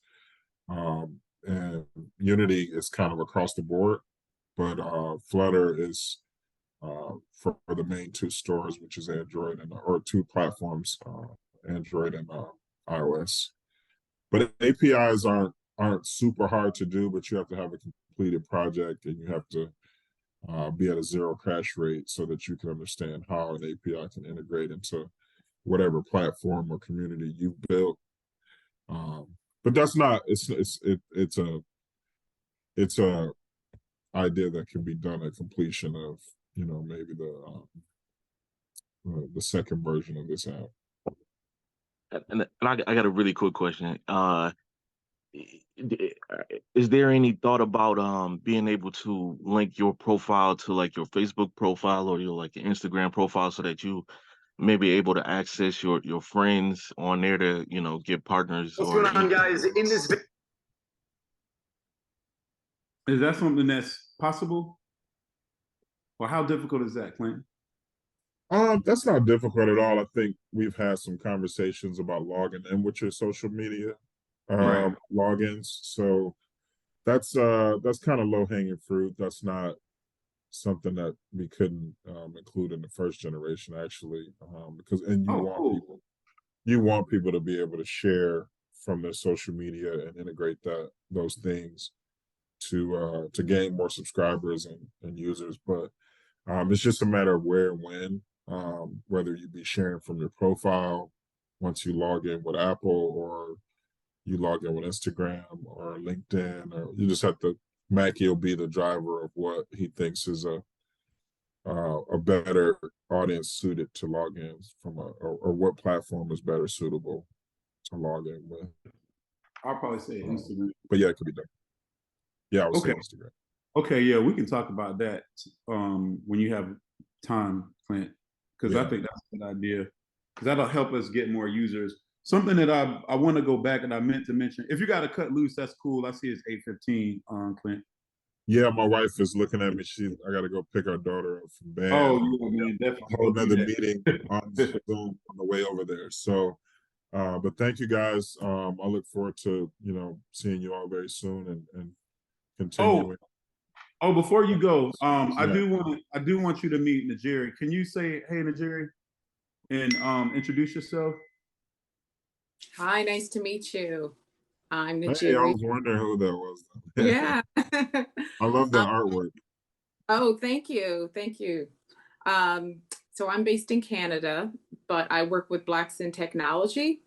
And Unity is kind of across the board, but Flutter is for the main two stores, which is Android or two platforms, Android and iOS. But APIs aren't super hard to do, but you have to have a completed project and you have to be at a zero crash rate so that you can understand how an API can integrate into whatever platform or community you built. But that's not, it's a idea that can be done at completion of, maybe the second version of this app. And I got a really quick question. Is there any thought about being able to link your profile to like your Facebook profile or your Instagram profile so that you may be able to access your friends on there to get partners? What's going on, guys? In this Is that something that's possible? Or how difficult is that, Clint? That's not difficult at all. I think we've had some conversations about logging in with your social media Right. logins. So that's kind of low hanging fruit. That's not something that we couldn't include in the first generation, actually, because you want people to be able to share from their social media and integrate those things to gain more subscribers and users. But it's just a matter of where and when, whether you be sharing from your profile once you log in with Apple, or you log in with Instagram or LinkedIn, or you just have to, Mackie will be the driver of what he thinks is a better audience suited to log in from or what platform is better suitable to log in with. I'll probably say Instagram. But yeah, it could be done. Yeah, I would say Okay. Instagram. Okay, yeah, we can talk about that when you have time, Clint, because I think that's a good idea, because that'll help us get more users. Something that I want to go back and I meant to mention, if you got to cut loose, that's cool. I see it's 8:15, Clint. Yeah, my wife is looking at me. I got to go pick our daughter up from band. Oh, yeah, man, definitely. A whole another meeting on Zoom on the way over there. So, but thank you guys. I look forward to seeing you all very soon and continuing. Oh, before you go, I do want you to meet Najeri. Can you say hey, Najeri, and introduce yourself? Hi, nice to meet you. I'm Najeri. Hey, I was wondering who that was. Yeah. I love the artwork. Oh, thank you. Thank you. So I'm based in Canada, but I work with Blacks in Technology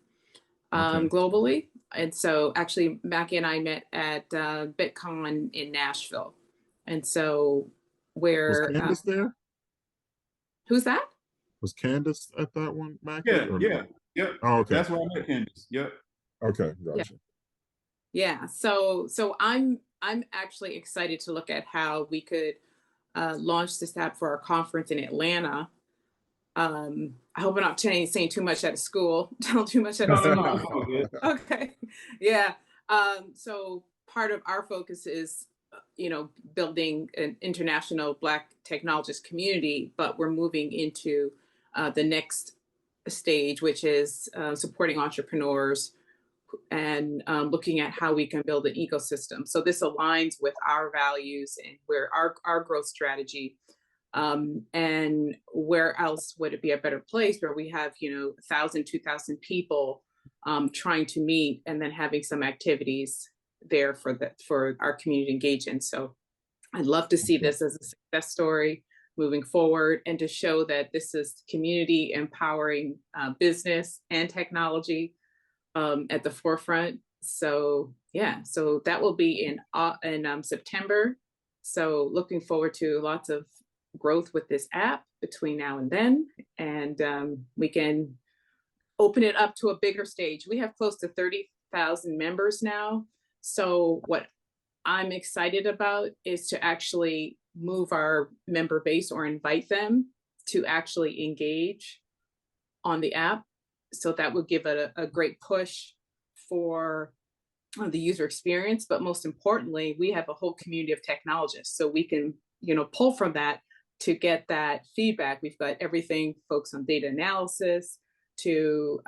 globally. And so actually Mackie and I met at BitCon in Nashville. And so was Candace there? Who's that? Was Candace at that one, Mackie? Yeah. Yep. Oh, okay. That's where I met Candace. Yep. Okay, gotcha. Yeah, so I'm actually excited to look at how we could launch this app for our conference in Atlanta. I hope I'm not saying too much out of school. Don't too much out of No, school. it's all good. Okay. Yeah. So part of our focus is, building an international Black technologist community, but we're moving into the next stage, which is supporting entrepreneurs and looking at how we can build an ecosystem. So this aligns with our values and where our growth strategy. And where else would it be a better place where we have, 1,000, 2,000 people trying to meet, and then having some activities there for our community engagement. So I'd love to see this as a success story moving forward, and to show that this is community empowering business and technology at the forefront. So yeah, so that will be in September. So looking forward to lots of growth with this app between now and then, and we can open it up to a bigger stage. We have close to 30,000 members now. So what I'm excited about is to actually move our member base, or invite them to actually engage on the app. So that would give it a great push for the user experience. But most importantly, we have a whole community of technologists, so we can, pull from that to get that feedback. We've got everything, folks on data analysis to,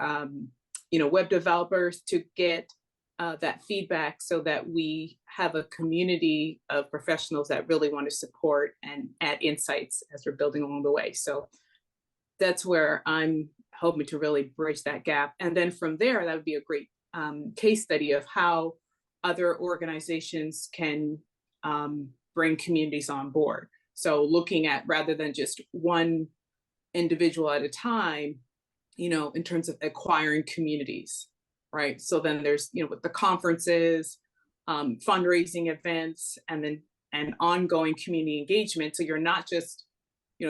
web developers, to get that feedback, so that we have a community of professionals that really want to support and add insights as we're building along the way. So that's where I'm hoping to really bridge that gap. And then from there, that would be a great case study of how other organizations can bring communities on board. So looking at, rather than just one individual at a time, in terms of acquiring communities, right? So then there's, with the conferences, fundraising events, and ongoing community engagement. So you're not just,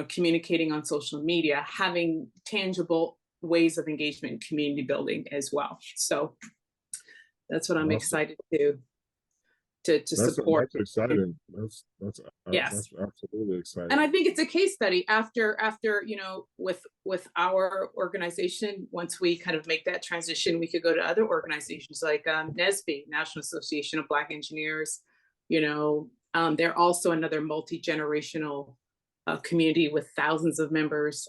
communicating on social media, having tangible ways of engagement and community building as well. So that's what I'm excited to support. That's exciting. Yes. That's absolutely exciting. And I think it's a case study after with our organization. Once we kind of make that transition, we could go to other organizations like NSBE, National Association of Black Engineers. They're also another multi-generational community with thousands of members,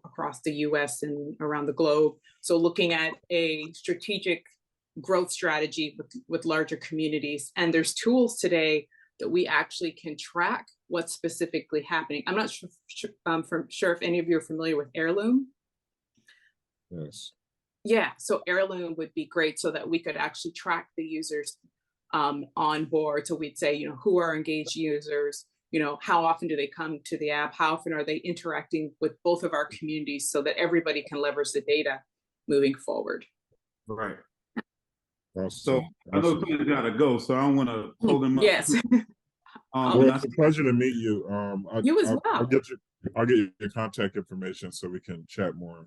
across the US and around the globe. So looking at a strategic growth strategy with larger communities. And there's tools today that we actually can track what's specifically happening. I'm not sure if any of you are familiar with Heirloom. Yes. Yeah, so Heirloom would be great, so that we could actually track the users on board. So we'd say, who are engaged users, how often do they come to the app? How often are they interacting with both of our communities, so that everybody can leverage the data moving forward. Right. Awesome. So I know Clint's got to go, so I don't want to hold him up. Yes. Well, it's a pleasure to meet you. You as well. I'll get your contact information so we can chat more.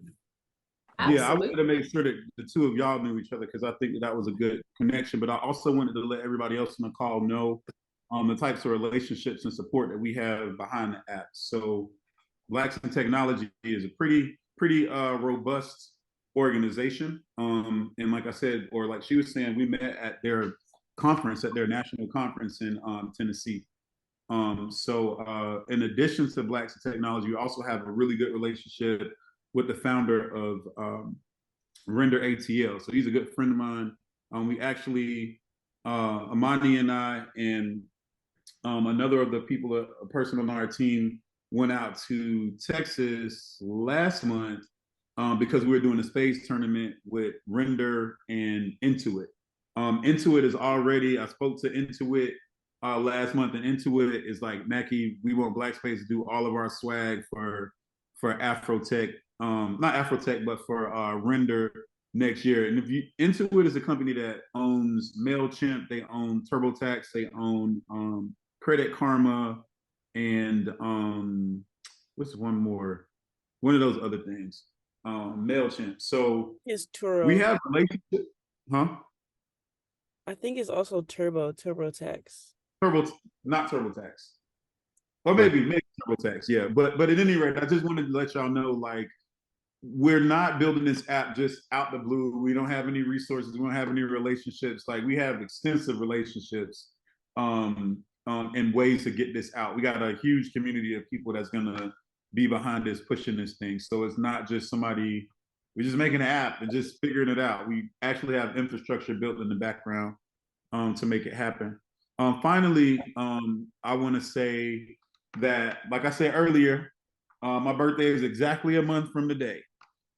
Absolutely. Yeah, I wanted to make sure that the two of y'all knew each other, because I think that was a good connection. But I also wanted to let everybody else on the call know the types of relationships and support that we have behind the app. So Blacks in Technology is a pretty robust organization. And like I said, or like she was saying, we met at their conference, at their national conference in Tennessee. So in addition to Blacks in Technology, we also have a really good relationship with the founder of Render ATL. So he's a good friend of mine. We actually, Amani and I and another of the people, a person on our team, went out to Texas last month because we were doing a space tournament with Render and Intuit. Intuit is already, I spoke to Intuit last month, and Intuit is like, Mackie, we want Black Space to do all of our swag for Afrotech, not Afrotech, but for Render next year. And Intuit is a company that owns MailChimp, they own TurboTax, they own Credit Karma, and what's one more? One of those other things, MailChimp. So It's Turo. we have relationships, huh? I think it's also TurboTax. Not TurboTax. Or Right. maybe TurboTax, yeah. But at any rate, I just wanted to let y'all know, like, we're not building this app just out the blue. We don't have any resources. We don't have any relationships. Like, we have extensive relationships and ways to get this out. We got a huge community of people that's gonna be behind this, pushing this thing. So it's not just somebody, we're just making an app and just figuring it out. We actually have infrastructure built in the background to make it happen. Finally, I want to say that, like I said earlier, my birthday is exactly a month from today.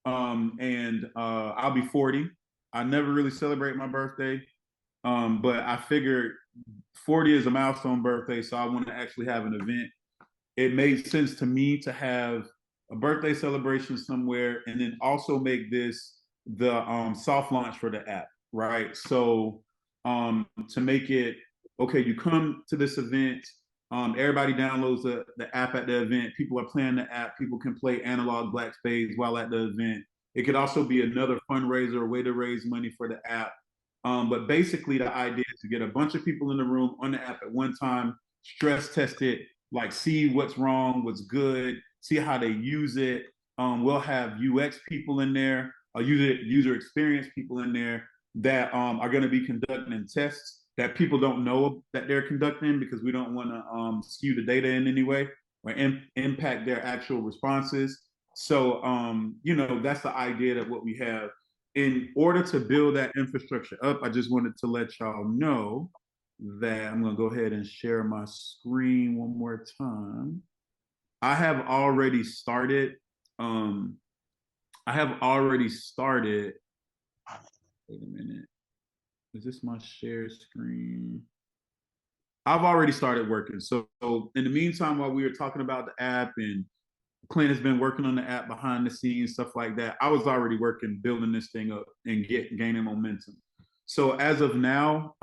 And I'll be 40. I never really celebrate my birthday, but I figured 40 is a milestone birthday, so I want to actually have an event. It made sense to me to have a birthday celebration somewhere, and then also make this the soft launch for the app, right? So to make it, okay, you come to this event, everybody downloads the app at the event. People are playing the app. People can play analog Black Spades while at the event. It could also be another fundraiser, a way to raise money for the app. But basically, the idea is to get a bunch of people in the room on the app at one time, stress test it, like see what's wrong, what's good, see how they use it. We'll have UX people in there, user experience people in there that are going to be conducting tests that people don't know that they're conducting, because we don't want to skew the data in any way or impact their actual responses. So, that's the idea of what we have. In order to build that infrastructure up, I just wanted to let y'all know that I'm going to go ahead and share my screen one more time. I have already started. Wait a minute. Is this my share screen? I've already started working. So in the meantime, while we were talking about the app and Clint has been working on the app behind the scenes, stuff like that, I was already working, building this thing up and gaining momentum. So as of now,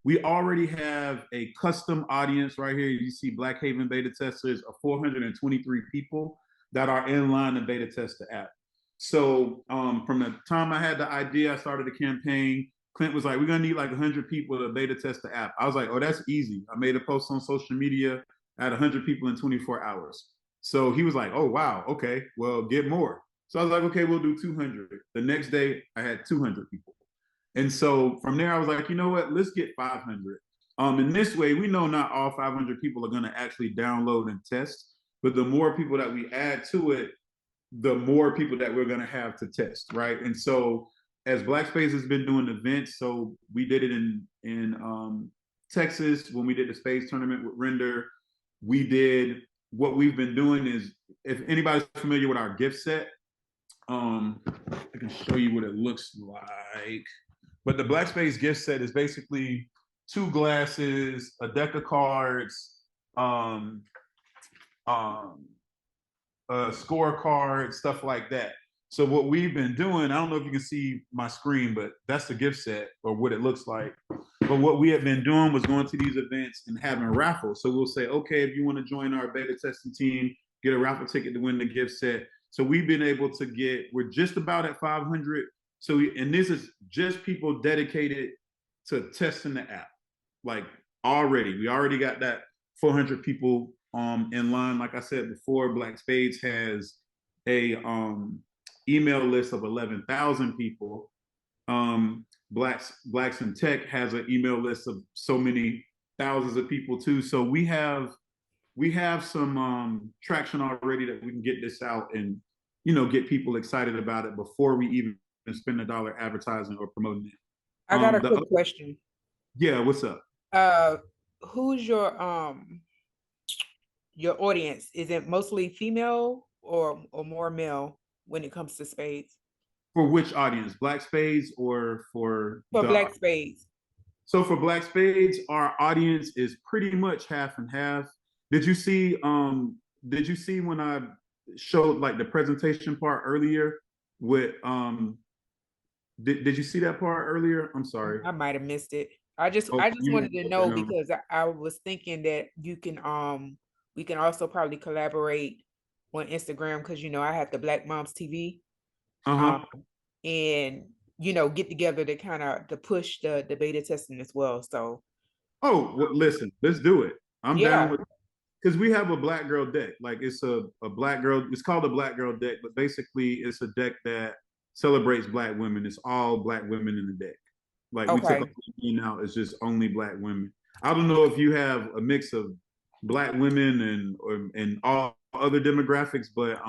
we already have a custom audience right here. You see Black Haven beta testers of 423 people that are in line to beta test the app. So from the time I had the idea, I started the campaign. Clint was like, we're gonna need like 100 people to beta test the app. I was like, oh, that's easy. I made a post on social media, I had 100 people in 24 hours. So he was like, oh, wow, okay, well, get more. So I was like, okay, we'll do 200. The next day, I had 200 people. And so from there, I was like, you know what, let's get 500. In this way, we know not all 500 people are gonna actually download and test, but the more people that we add to it, the more people that we're gonna have to test, right? And so as Black Spades has been doing events, so we did it in Texas when we did the Spades tournament with Render. We did, what we've been doing is, if anybody's familiar with our gift set, I can show you what it looks like. But the Black Spades gift set is basically 2 glasses, a deck of cards, a scorecard, stuff like that. So what we've been doing, I don't know if you can see my screen, but that's the gift set or what it looks like. But what we have been doing was going to these events and having raffles. So we'll say, okay, if you want to join our beta testing team, get a raffle ticket to win the gift set. So we've been able to we're just about at 500. So, and this is just people dedicated to testing the app. Like we already got that 400 people in line. Like I said before, Black Spades has a email list of 11,000 people. Blacks in Tech has an email list of so many thousands of people too. So we have some traction already that we can get this out and get people excited about it before we even spend $1 advertising or promoting it. I got a quick question. Yeah, what's up? Who's your audience? Is it mostly female or more male when it comes to spades? For which audience? Black Spades or for Black Spades? So for Black Spades, our audience is pretty much half and half. Did you see when I showed like the presentation part earlier with did you see that part earlier? I'm sorry. I might have missed it. I just wanted to know because I was thinking that you can we can also probably collaborate on Instagram because I have the Black Moms TV. And get together to kind of to push the beta testing as well. So Oh, well, listen, let's do it. I'm down yeah, with, because we have a black girl deck. Like it's a black girl, it's called a black girl deck, but basically it's a deck that celebrates black women. It's all black women in the deck. Like we took okay, all the men out, it's just only black women. I don't know if you have a mix of black women and all other demographics, but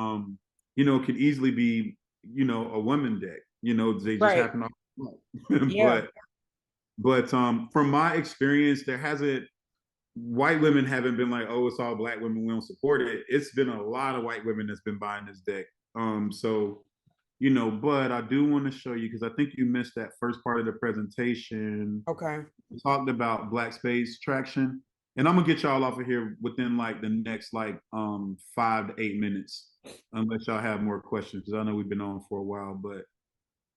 it could easily be, a women deck. They just right, happen to yeah, but from my experience, there hasn't white women haven't been like, oh, it's all black women, we don't support it. It's been a lot of white women that's been buying this deck. So but I do want to show you, because I think you missed that first part of the presentation. okay, We talked about black space traction, and I'm gonna get y'all off of here within like the next 5 to 8 minutes, unless y'all have more questions, because I know we've been on for a while. But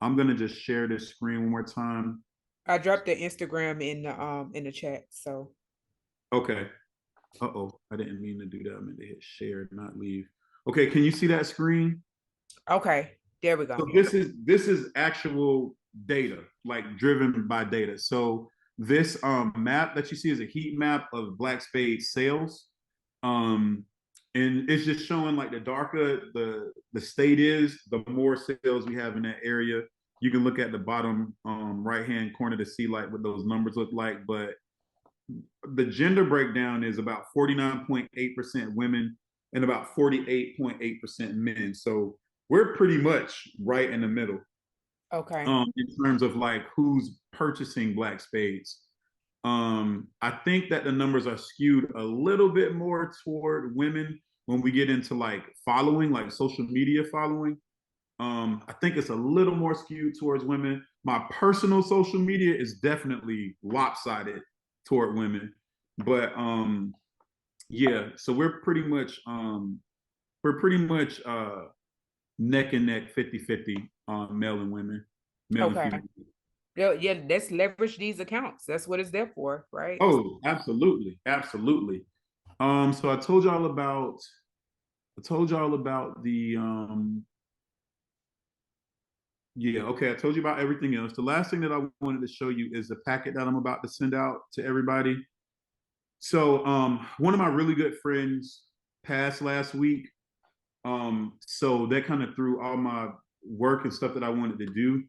I'm gonna just share this screen one more time. I dropped the Instagram in the chat. So Okay. Uh-oh, I didn't mean to do that. I meant to hit share, not leave. Okay, can you see that screen? okay, there we go. So this is actual data, like driven by data. So this map that you see is a heat map of Black Spade sales. And it's just showing like the darker the state is, the more sales we have in that area. You can look at the bottom right-hand corner to see like what those numbers look like. But the gender breakdown is about 49.8% women and about 48.8% men. So we're pretty much right in the middle Okay, in terms of like who's purchasing Black Spades. I think that the numbers are skewed a little bit more toward women when we get into like following, like social media following. I think it's a little more skewed towards women. My personal social media is definitely lopsided toward women, but yeah. So we're pretty much neck and neck, 50-50 on male and women, male and okay. female. Yeah, let's leverage these accounts. That's what it's there for, right? Oh, absolutely, absolutely. So I told y'all about the yeah, okay, I told you about everything else. The last thing that I wanted to show you is the packet that I'm about to send out to everybody. So one of my really good friends passed last week. So that kind of threw all my work and stuff that I wanted to do.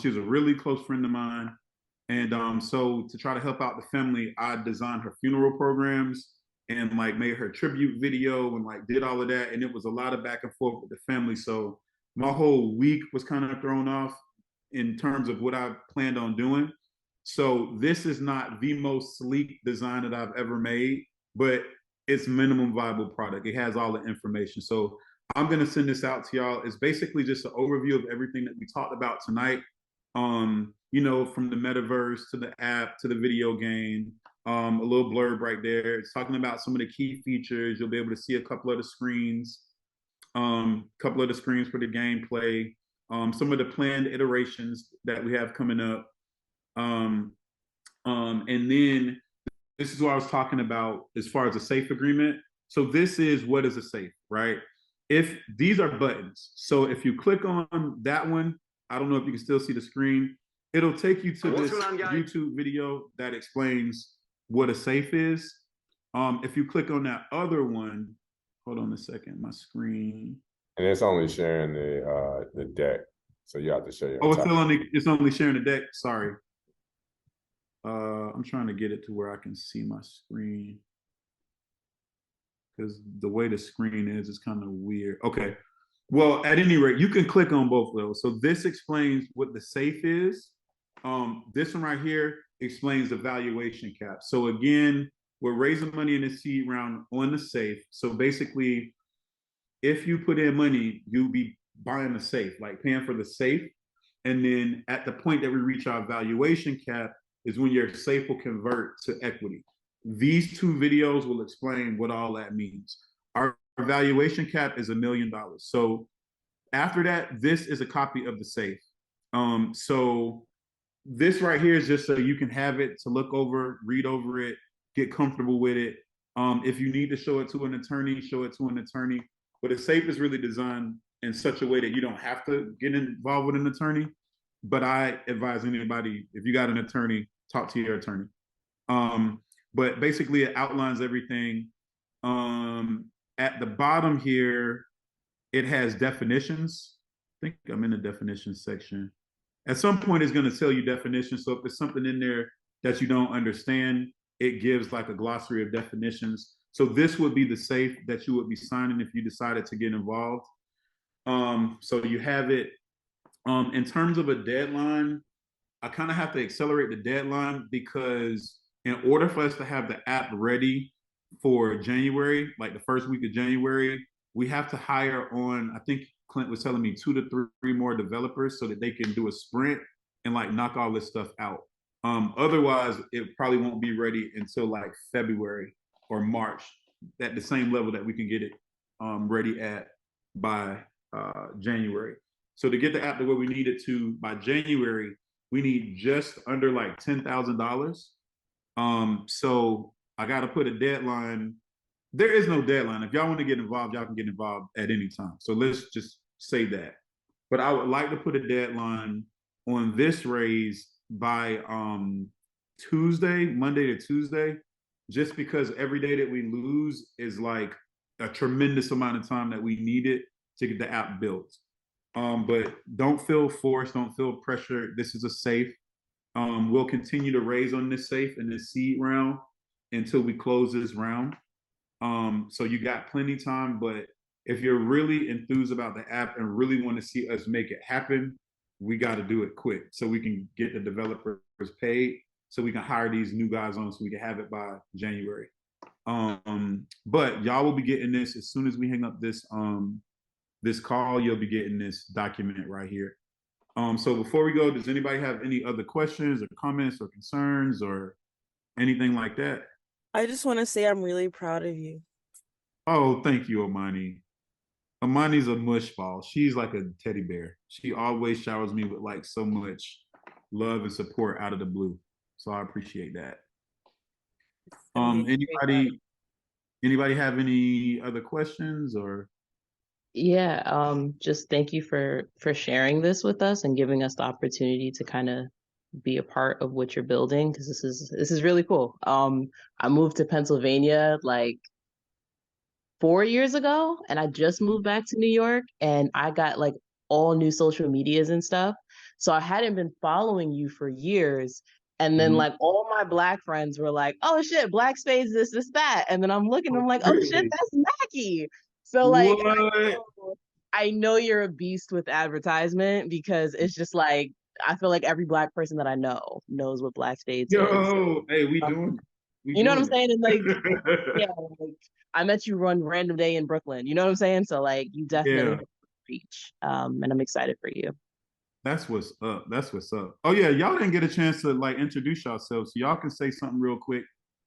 She was a really close friend of mine. And so to try to help out the family, I designed her funeral programs and like made her tribute video and like did all of that. And it was a lot of back and forth with the family. So my whole week was kind of thrown off in terms of what I planned on doing. So this is not the most sleek design that I've ever made, but it's minimum viable product. It has all the information. So I'm going to send this out to y'all. It's basically just an overview of everything that we talked about tonight. From the metaverse to the app to the video game, a little blurb right there. It's talking about some of the key features. You'll be able to see a couple of the screens, for the gameplay, some of the planned iterations that we have coming up. And then this is what I was talking about as far as a safe agreement. So this is what is a safe, right? If these are buttons, so if you click on that one, I don't know if you can still see the screen. It'll take you to this YouTube video that explains what a safe is. If you click on that other one, hold on a second, my screen. And it's only sharing the deck, so you have to show your. Oh, it's only sharing the deck. Sorry. I'm trying to get it to where I can see my screen, because the way the screen is kind of weird. Okay. Well, at any rate, you can click on both of those. So this explains what the safe is. This one right here explains the valuation cap. So again, we're raising money in the seed round on the safe. So basically, if you put in money, you'll be buying the safe, like paying for the safe. And then at the point that we reach our valuation cap is when your safe will convert to equity. These two videos will explain what all that means. Our valuation cap is $1 million. So after that, this is a copy of the safe. So this right here is just so you can have it to look over, read over it, get comfortable with it. If you need to show it to an attorney, show it to an attorney. But a safe is really designed in such a way that you don't have to get involved with an attorney. but I advise anybody, if you got an attorney, talk to your attorney. But basically it outlines everything. At the bottom here, it has definitions. I think I'm in the definitions section. At some point, it's going to tell you definitions. So if there's something in there that you don't understand, it gives like a glossary of definitions. So this would be the safe that you would be signing if you decided to get involved. So you have it. In terms of a deadline, I kind of have to accelerate the deadline because in order for us to have the app ready for January, like the first week of January, we have to hire on, I think Clint was telling me 2 to 3 more developers so that they can do a sprint and like knock all this stuff out. Otherwise, it probably won't be ready until like February or March at the same level that we can get it ready at by January. So to get the app the way we need it to by January, we need just under like $10,000. So I got to put a deadline. There is no deadline. If y'all want to get involved, y'all can get involved at any time. So let's just say that. But I would like to put a deadline on this raise by Monday to Tuesday, just because every day that we lose is like a tremendous amount of time that we need it to get the app built. But don't feel forced, don't feel pressure. This is a safe. We'll continue to raise on this safe in this seed round until we close this round. So you got plenty of time, but if you're really enthused about the app and really want to see us make it happen, we got to do it quick so we can get the developers paid, so we can hire these new guys on so we can have it by January. But y'all will be getting this as soon as we hang up this this call. You'll be getting this document right here. So before we go, does anybody have any other questions or comments or concerns or anything like that? I just want to say I'm really proud of you. Oh, thank you, Amani. Amani's a mush ball. She's like a teddy bear. She always showers me with like so much love and support out of the blue. So I appreciate that. Anybody have any other questions or? Yeah, just thank you for sharing this with us and giving us the opportunity to kind of be a part of what you're building, because this is really cool. I moved to Pennsylvania like 4 years ago, and I just moved back to New York, and I got like all new social medias and stuff. So I hadn't been following you for years. And then like all my Black friends were like, oh shit, Black Spades, this, that. And then I'm looking, I'm like, oh shit, that's Mackie. So like I know you're a beast with advertisement, because it's just like, I feel like every Black person that I know knows what Black Spades is. Hey, we doing it. You know what I'm saying? And like, yeah, like, I met you run Random Day in Brooklyn. You know what I'm saying? So like, you definitely reach. And I'm excited for you. That's what's up. That's what's up. Oh yeah, y'all didn't get a chance to like introduce yourselves, so y'all can say something real quick,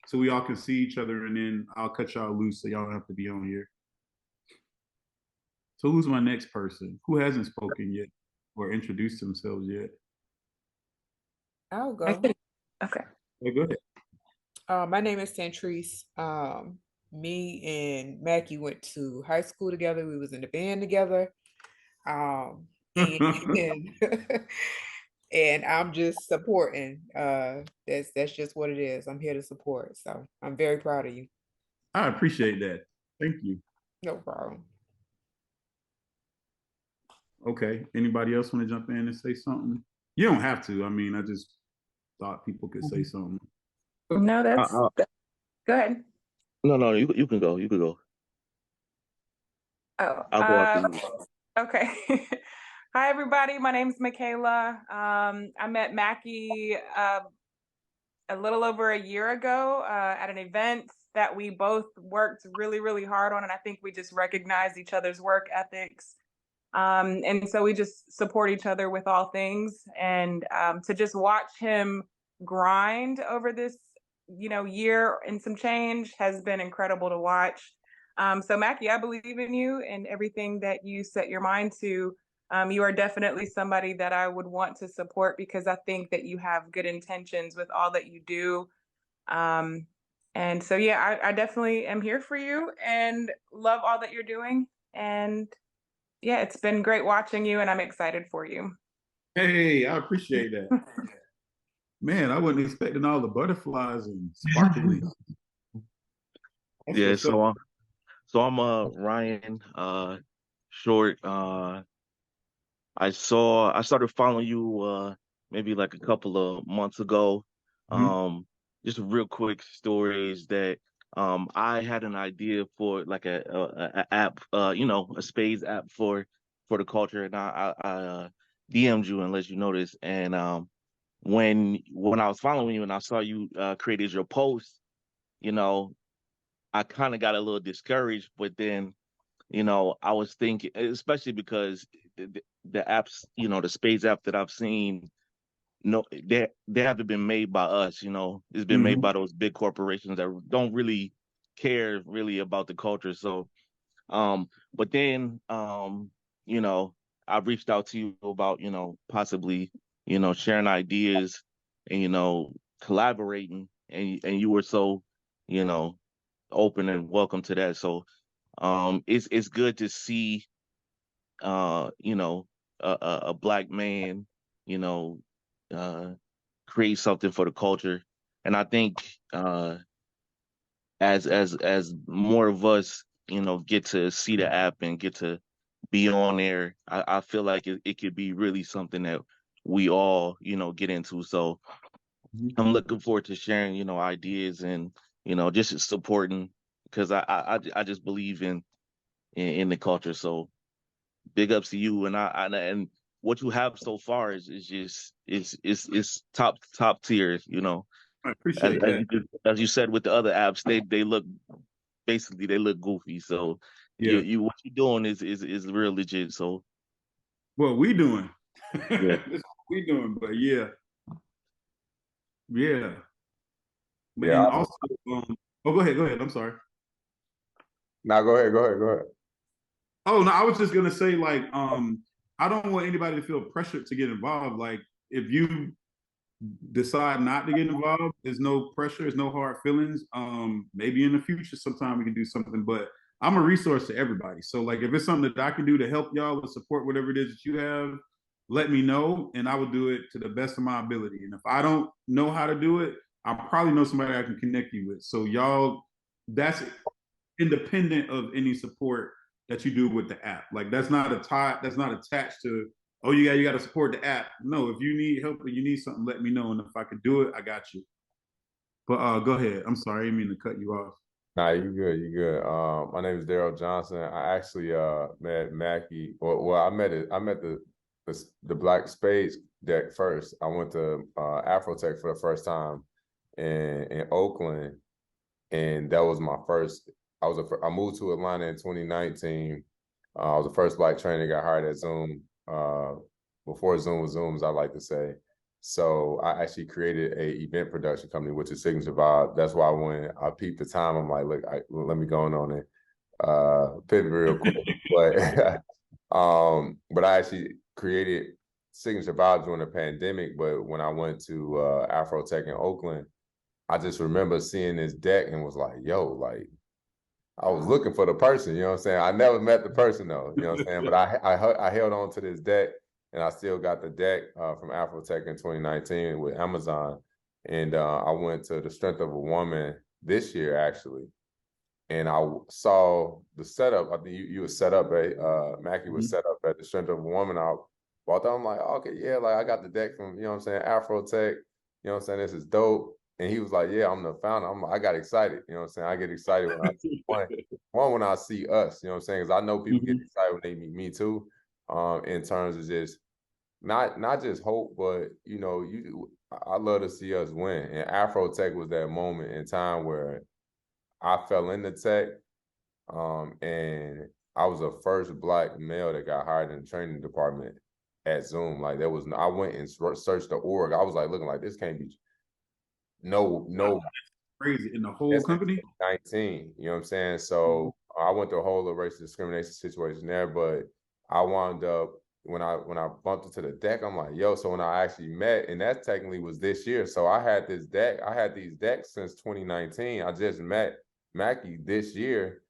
so we all can see each other, and then I'll cut y'all loose, so y'all don't have to be on here. So who's my next person? Who hasn't spoken yet or introduced themselves yet? I'll go. Okay. Okay, go ahead. My name is Tantrice. Me and Mackie went to high school together. We was in the band together. And, and I'm just supporting. That's just what it is. I'm here to support. So I'm very proud of you. I appreciate that. Thank you. No problem. Okay. Anybody else want to jump in and say something? You don't have to. I mean, I just thought people could say something. No, that's go ahead. No, you can go. You can go. Oh, I'll go after you. Okay. Hi, everybody. My name's Michaela. I met Mackie a little over a year ago at an event that we both worked really, really hard on. And I think we just recognized each other's work ethics. And so we just support each other with all things. And to just watch him grind over this, year and some change has been incredible to watch. So Mackie, I believe in you and everything that you set your mind to. You are definitely somebody that I would want to support, because I think that you have good intentions with all that you do. And so, yeah, I definitely am here for you and love all that you're doing. And yeah, it's been great watching you, and I'm excited for you. Hey, I appreciate that. Man, I wasn't expecting all the butterflies and sparkly. That's Yeah, what's up. so I'm Ryan Short. I started following you maybe like a couple of months ago. Mhm. Just a real quick story is that I had an idea for like a app, a spades app for the culture, and I DM'd you and let you know this. And when I was following you and I saw you created your post, you know, I kind of got a little discouraged, but then I was thinking, especially because the apps, the spades app that I've seen, no, they haven't been made by us. It's been made Mhm. by those big corporations that don't really care really about the culture. So, but then, I reached out to you about, possibly, sharing ideas and, collaborating, and you were so, you know, open and welcome to that. So, it's good to see a black man, you know, uh create something for the culture. And I think as more of us, get to see the app and get to be on there, I feel like it could be really something that we all, get into. So Mhm. I'm looking forward to sharing, ideas and, just supporting because I just believe in the culture. So big ups to you and what you have so far is just it's top tier. I As appreciate as that. you as you said with the other apps, they look basically they look goofy. So Yeah. you what you're doing is real legit. So What we doing? yeah. This is what we doing, but yeah, yeah. Yeah. And also, oh, go ahead. I'm sorry. Now go ahead. Go ahead. Go ahead. Oh no, I was just gonna say like, I don't want anybody to feel pressured to get involved. Like, if you decide not to get involved, there's no pressure, there's no hard feelings. Maybe in the future, sometime we can do something, but I'm a resource to everybody. So like, if it's something that I can do to help y'all and support whatever it is that you have, let me know, and I will do it to the best of my ability. And if I don't know how to do it, I probably know somebody I can connect you with. So y'all, that's independent of any support that you do with the app. Like, that's not attached to, oh, you got to support the app. No, if you need help or you need something, let me know. And if I could do it, I got you. But go ahead. I'm sorry, I didn't mean to cut you off. Nah, you good, you good. My name is Daryl Johnson. I actually met Mackie. Well, I met the Black Spades deck first. I went to Afrotech for the first time in Oakland, and that was my first. I moved to Atlanta in 2019. I was the first Black trainer that got hired at Zoom. Before Zoom was Zoom, as I like to say. So I actually created a event production company, which is Signature Vibe. That's why when I peeped the time, I'm like, look, let me go on it, pivot real quick. But I actually created Signature Vibe during the pandemic. But when I went to Afrotech in Oakland, I just remember seeing this deck and was like, yo, like, I was looking for the person, you know what I'm saying? I never met the person though, you know what I'm saying? But I held on to this deck, and I still got the deck from Afrotech in 2019 with Amazon. And I went to the Strength of a Woman this year actually, and I saw the setup. I think you was set up, Mackie was set up at the Strength of a Woman. I walked out, I'm like, okay, yeah, like I got the deck from, you know what I'm saying, Afrotech, you know what I'm saying, this is dope. And he was like, yeah, I'm the founder. I got excited, you know what I'm saying? I get excited when I see one when I see us, you know what I'm saying? Because I know people get excited when they meet me too, in terms of just not just hope, but I love to see us win. And Afrotech was that moment in time where I fell into tech, and I was the first Black male that got hired in the training department at Zoom. Like, I went and searched the org. I was like looking like, this can't be no Crazy in the whole that's in company. 2019. You know what I'm saying? So I went through a whole racial discrimination situation there, but I wound up when I bumped into the deck, I'm like, yo. So when I actually met, and that technically was this year. So I had these decks since 2019. I just met Mackie this year,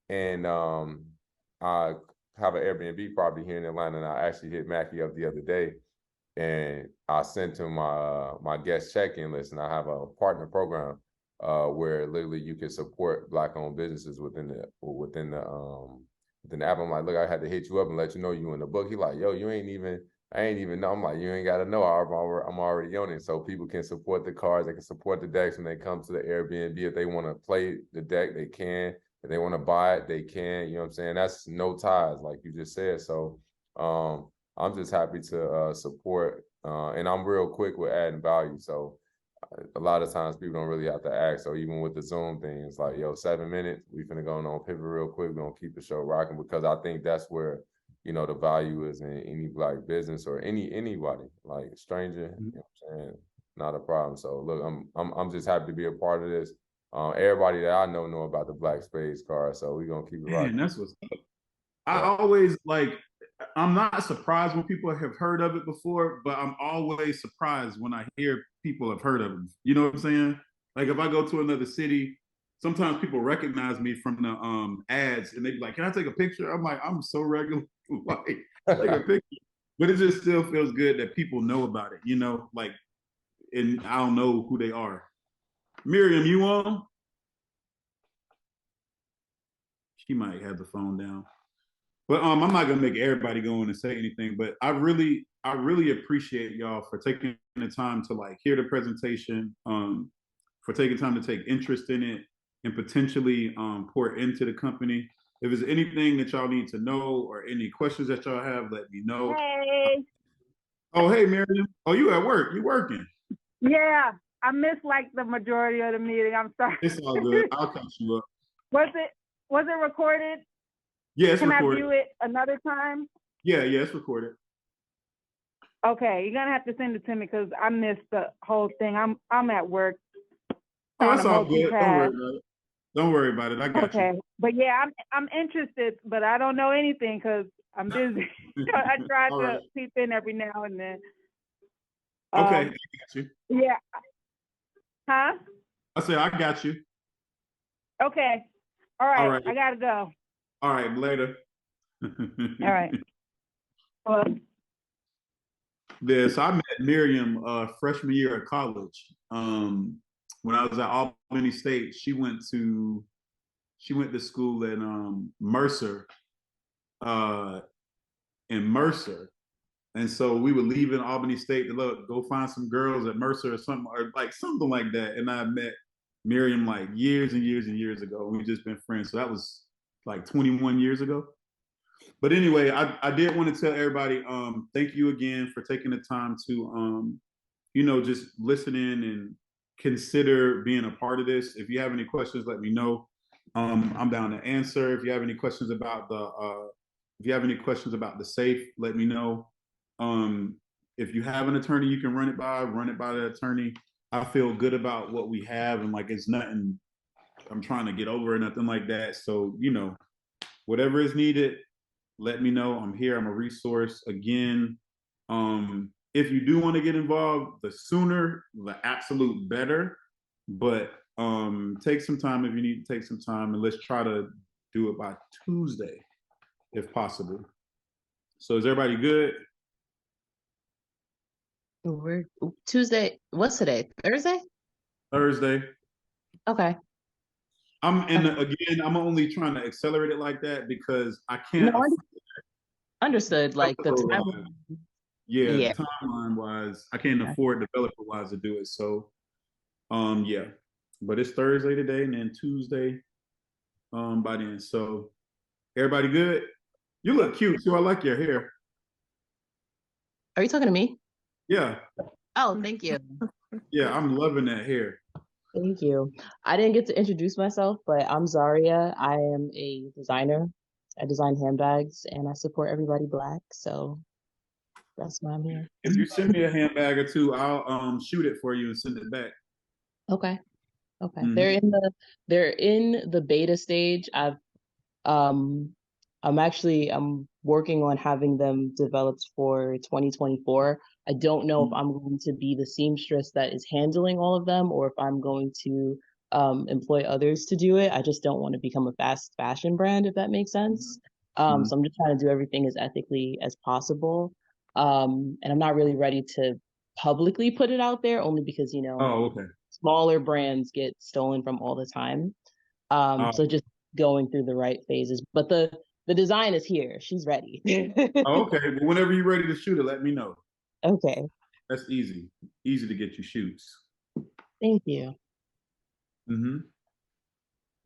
and I have an Airbnb property here in Atlanta, and I actually hit Mackie up the other day. and I sent him my guest check-in list, and I have a partner program where literally you can support Black-owned businesses within the app. I'm like, look, I had to hit you up and let you know you in the book. He like, yo, I ain't even know. I'm like, you ain't got to know. I'm already on it. So people can support the cars. They can support the decks when they come to the Airbnb. If they want to play the deck, they can. If they want to buy it, they can. You know what I'm saying? That's no ties, like you just said. So I'm just happy to support. And I'm real quick with adding value. So a lot of times people don't really have to ask. So even with the Zoom thing, it's like, yo, 7 minutes, we finna go on pivot real quick. We're gonna keep the show rocking, because I think that's where, you know, the value is in any Black business or anybody, like stranger, you know what I'm saying? Not a problem. So look, I'm just happy to be a part of this. Everybody that I know about the Black Spades card, so we're gonna keep it rocking. Man, that's what's up. I always I'm not surprised when people have heard of it before, but I'm always surprised when I hear people have heard of it. You know what I'm saying? Like if I go to another city, sometimes people recognize me from the ads, and they be like, "Can I take a picture?" I'm like, "I'm so regular, like take a picture." But it just still feels good that people know about it, you know, like, and I don't know who they are. Miriam, you on? She might have the phone down. But I'm not gonna make everybody go in and say anything, but I really appreciate y'all for taking the time to like hear the presentation, for taking time to take interest in it and potentially pour into the company. If there's anything that y'all need to know or any questions that y'all have, let me know. Hey. Oh, hey, Miriam. Oh, you at work? You working? Yeah, I missed like the majority of the meeting. I'm sorry. It's all good. I'll catch you up. Was it recorded? Yeah, it's Can recorded. I view it another time? Yeah, it's recorded. Okay, you're gonna have to send it to me because I missed the whole thing. I'm at work. Oh, that's all good. Multitask. Don't worry about it. I got you. Okay, but yeah, I'm interested, but I don't know anything because I'm busy. I try to peep in every now and then. Okay, I got you. Yeah. Huh? I said I got you. Okay. All right. I gotta go. All right, later. All right. Well, yeah, so I met Miriam freshman year of college. When I was at Albany State, she went to school at Mercer, and so we were leaving Albany State to go find some girls at Mercer or something like that. And I met Miriam like years and years and years ago. We've just been friends. So that was like 21 years ago. But anyway, I did want to tell everybody, thank you again for taking the time to, just listen in and consider being a part of this. If you have any questions, let me know. I'm down to answer. If you have any questions about the safe, let me know. If you have an attorney you can run it by the attorney. I feel good about what we have, and like it's nothing I'm trying to get over or nothing like that. So, whatever is needed, let me know. I'm here. I'm a resource. Again, if you do want to get involved, the sooner, the absolute better. But take some time if you need to take some time, and let's try to do it by Tuesday, if possible. So is everybody good? We're Tuesday. What's today? Thursday? Thursday. Okay. I'm only trying to accelerate it like that because I can't. No, understood. Like the time. Yeah, timeline wise, I can't afford developer wise to do it. So, yeah, but it's Thursday today, and then Tuesday, by then. So, everybody good? You look cute too. I like your hair. Are you talking to me? Yeah. Oh, thank you. Yeah, I'm loving that hair. Thank you. I didn't get to introduce myself, but I'm Zaria. I am a designer. I design handbags and I support everybody Black. So that's why I'm here. If you send me a handbag or two, I'll shoot it for you and send it back. Okay. Okay. Mm-hmm. They're in the beta stage. I'm working on having them developed for 2024. I don't know if I'm going to be the seamstress that is handling all of them or if I'm going to employ others to do it. I just don't want to become a fast fashion brand, if that makes sense. So I'm just trying to do everything as ethically as possible. And I'm not really ready to publicly put it out there, only because, you know, Oh, okay. smaller brands get stolen from all the time. So just going through the right phases. But the design is here. She's ready. Oh, okay. Well, whenever you're ready to shoot it, let me know. Okay. That's easy. Easy to get you shoots. Thank you. Mm-hmm.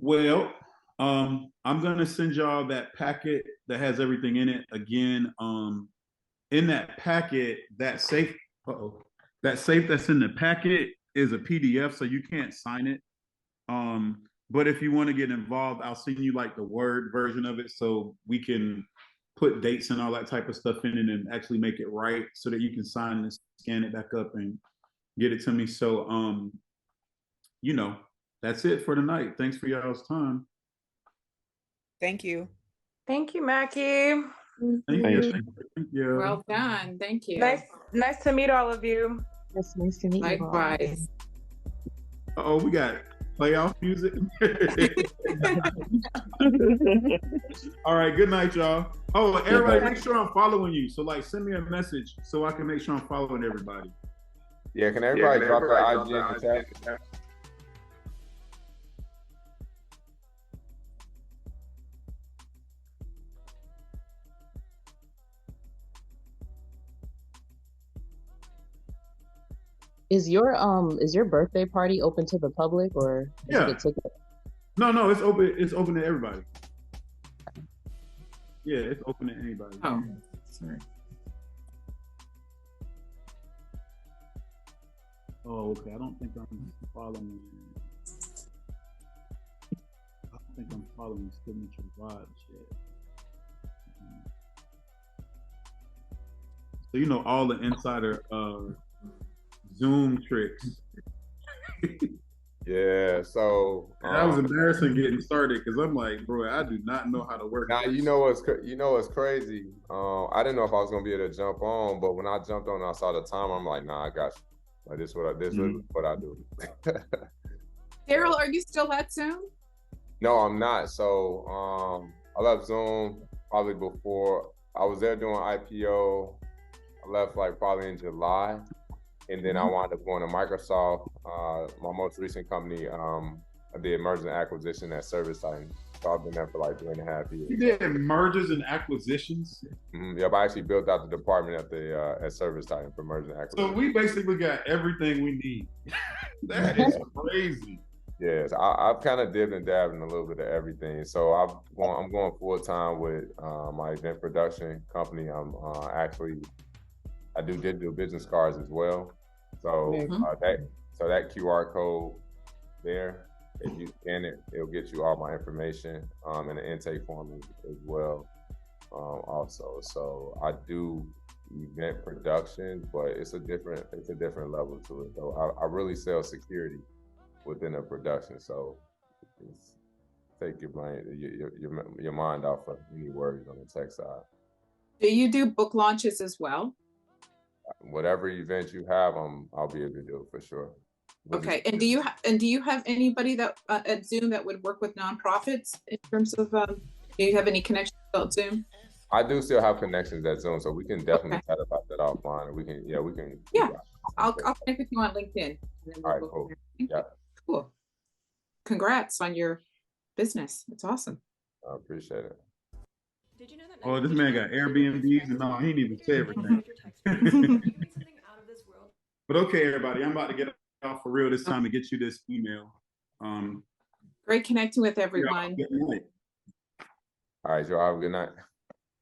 Well, I'm gonna send y'all that packet that has everything in it. Again, in that packet, that safe that's in the packet is a PDF, so you can't sign it. But if you want to get involved, I'll send you like the Word version of it so we can put dates and all that type of stuff in it and actually make it right so that you can sign and scan it back up and get it to me. So, you know, that's it for tonight. Thanks for y'all's time. Thank you. Thank you, Mackie. Thank you. Thank you. Well done. Thank you. Nice to meet all of you. It's nice to meet you all. Likewise. Oh, we got playoff music. All right, good night, y'all. Oh, everybody, make sure I'm following you. So, like, send me a message so I can make sure I'm following everybody. Yeah, can everybody drop their IG in the chat? Is your birthday party open to the public, or is Yeah. it a ticket? No, it's open. It's open to everybody. Yeah, it's open to anybody. Oh, sorry. Oh, okay. I don't think I'm following. I don't think I'm following Signature Vibes yet. So you know all the insider Zoom tricks. Yeah, so That was embarrassing getting started because I'm like, bro, I do not know how to work. now this. you know what's crazy. I didn't know if I was gonna be able to jump on, but when I jumped on, and I saw the timer. I'm like, nah, I got you. Like this is what I do. Daryl, are you still at Zoom? No, I'm not. So I left Zoom probably before I was there doing IPO. I left like probably in July. And then I wound up going to Microsoft. My most recent company, I did merger and acquisition at ServiceTitan. So I've been there for like 3.5 years. You did mergers and acquisitions. Yep, I actually built out the department at ServiceTitan for merger and acquisition. So we basically got everything we need. That is crazy. Yes, I've kind of dipped and dabbed in a little bit of everything. So I'm going full time with my event production company. I do digital business cards as well. So that QR code there, if you scan it, it'll get you all my information and the intake form as well. Also, so I do event production, but it's a different level to it. So I really sell security within a production. So it's take your mind off of any worries on the tech side. Do you do book launches as well? Whatever event you have, I'll be able to do it for sure. Okay, and do you have anybody that at Zoom that would work with nonprofits in terms of do you have any connections about Zoom? I do still have connections at Zoom, so we can definitely chat about that offline. We can. Yeah, I'll connect with you on LinkedIn. All right, cool. Yeah. Cool. Congrats on your business. It's awesome. I appreciate it. Did you know that? Oh, this man got Airbnbs and no, he didn't even say everything. But okay, everybody, I'm about to get off for real this time and get you this email. Great connecting with everyone. Good night. All right, y'all have a good night.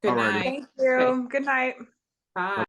Good All righty. night. Thank you. Good night. Bye.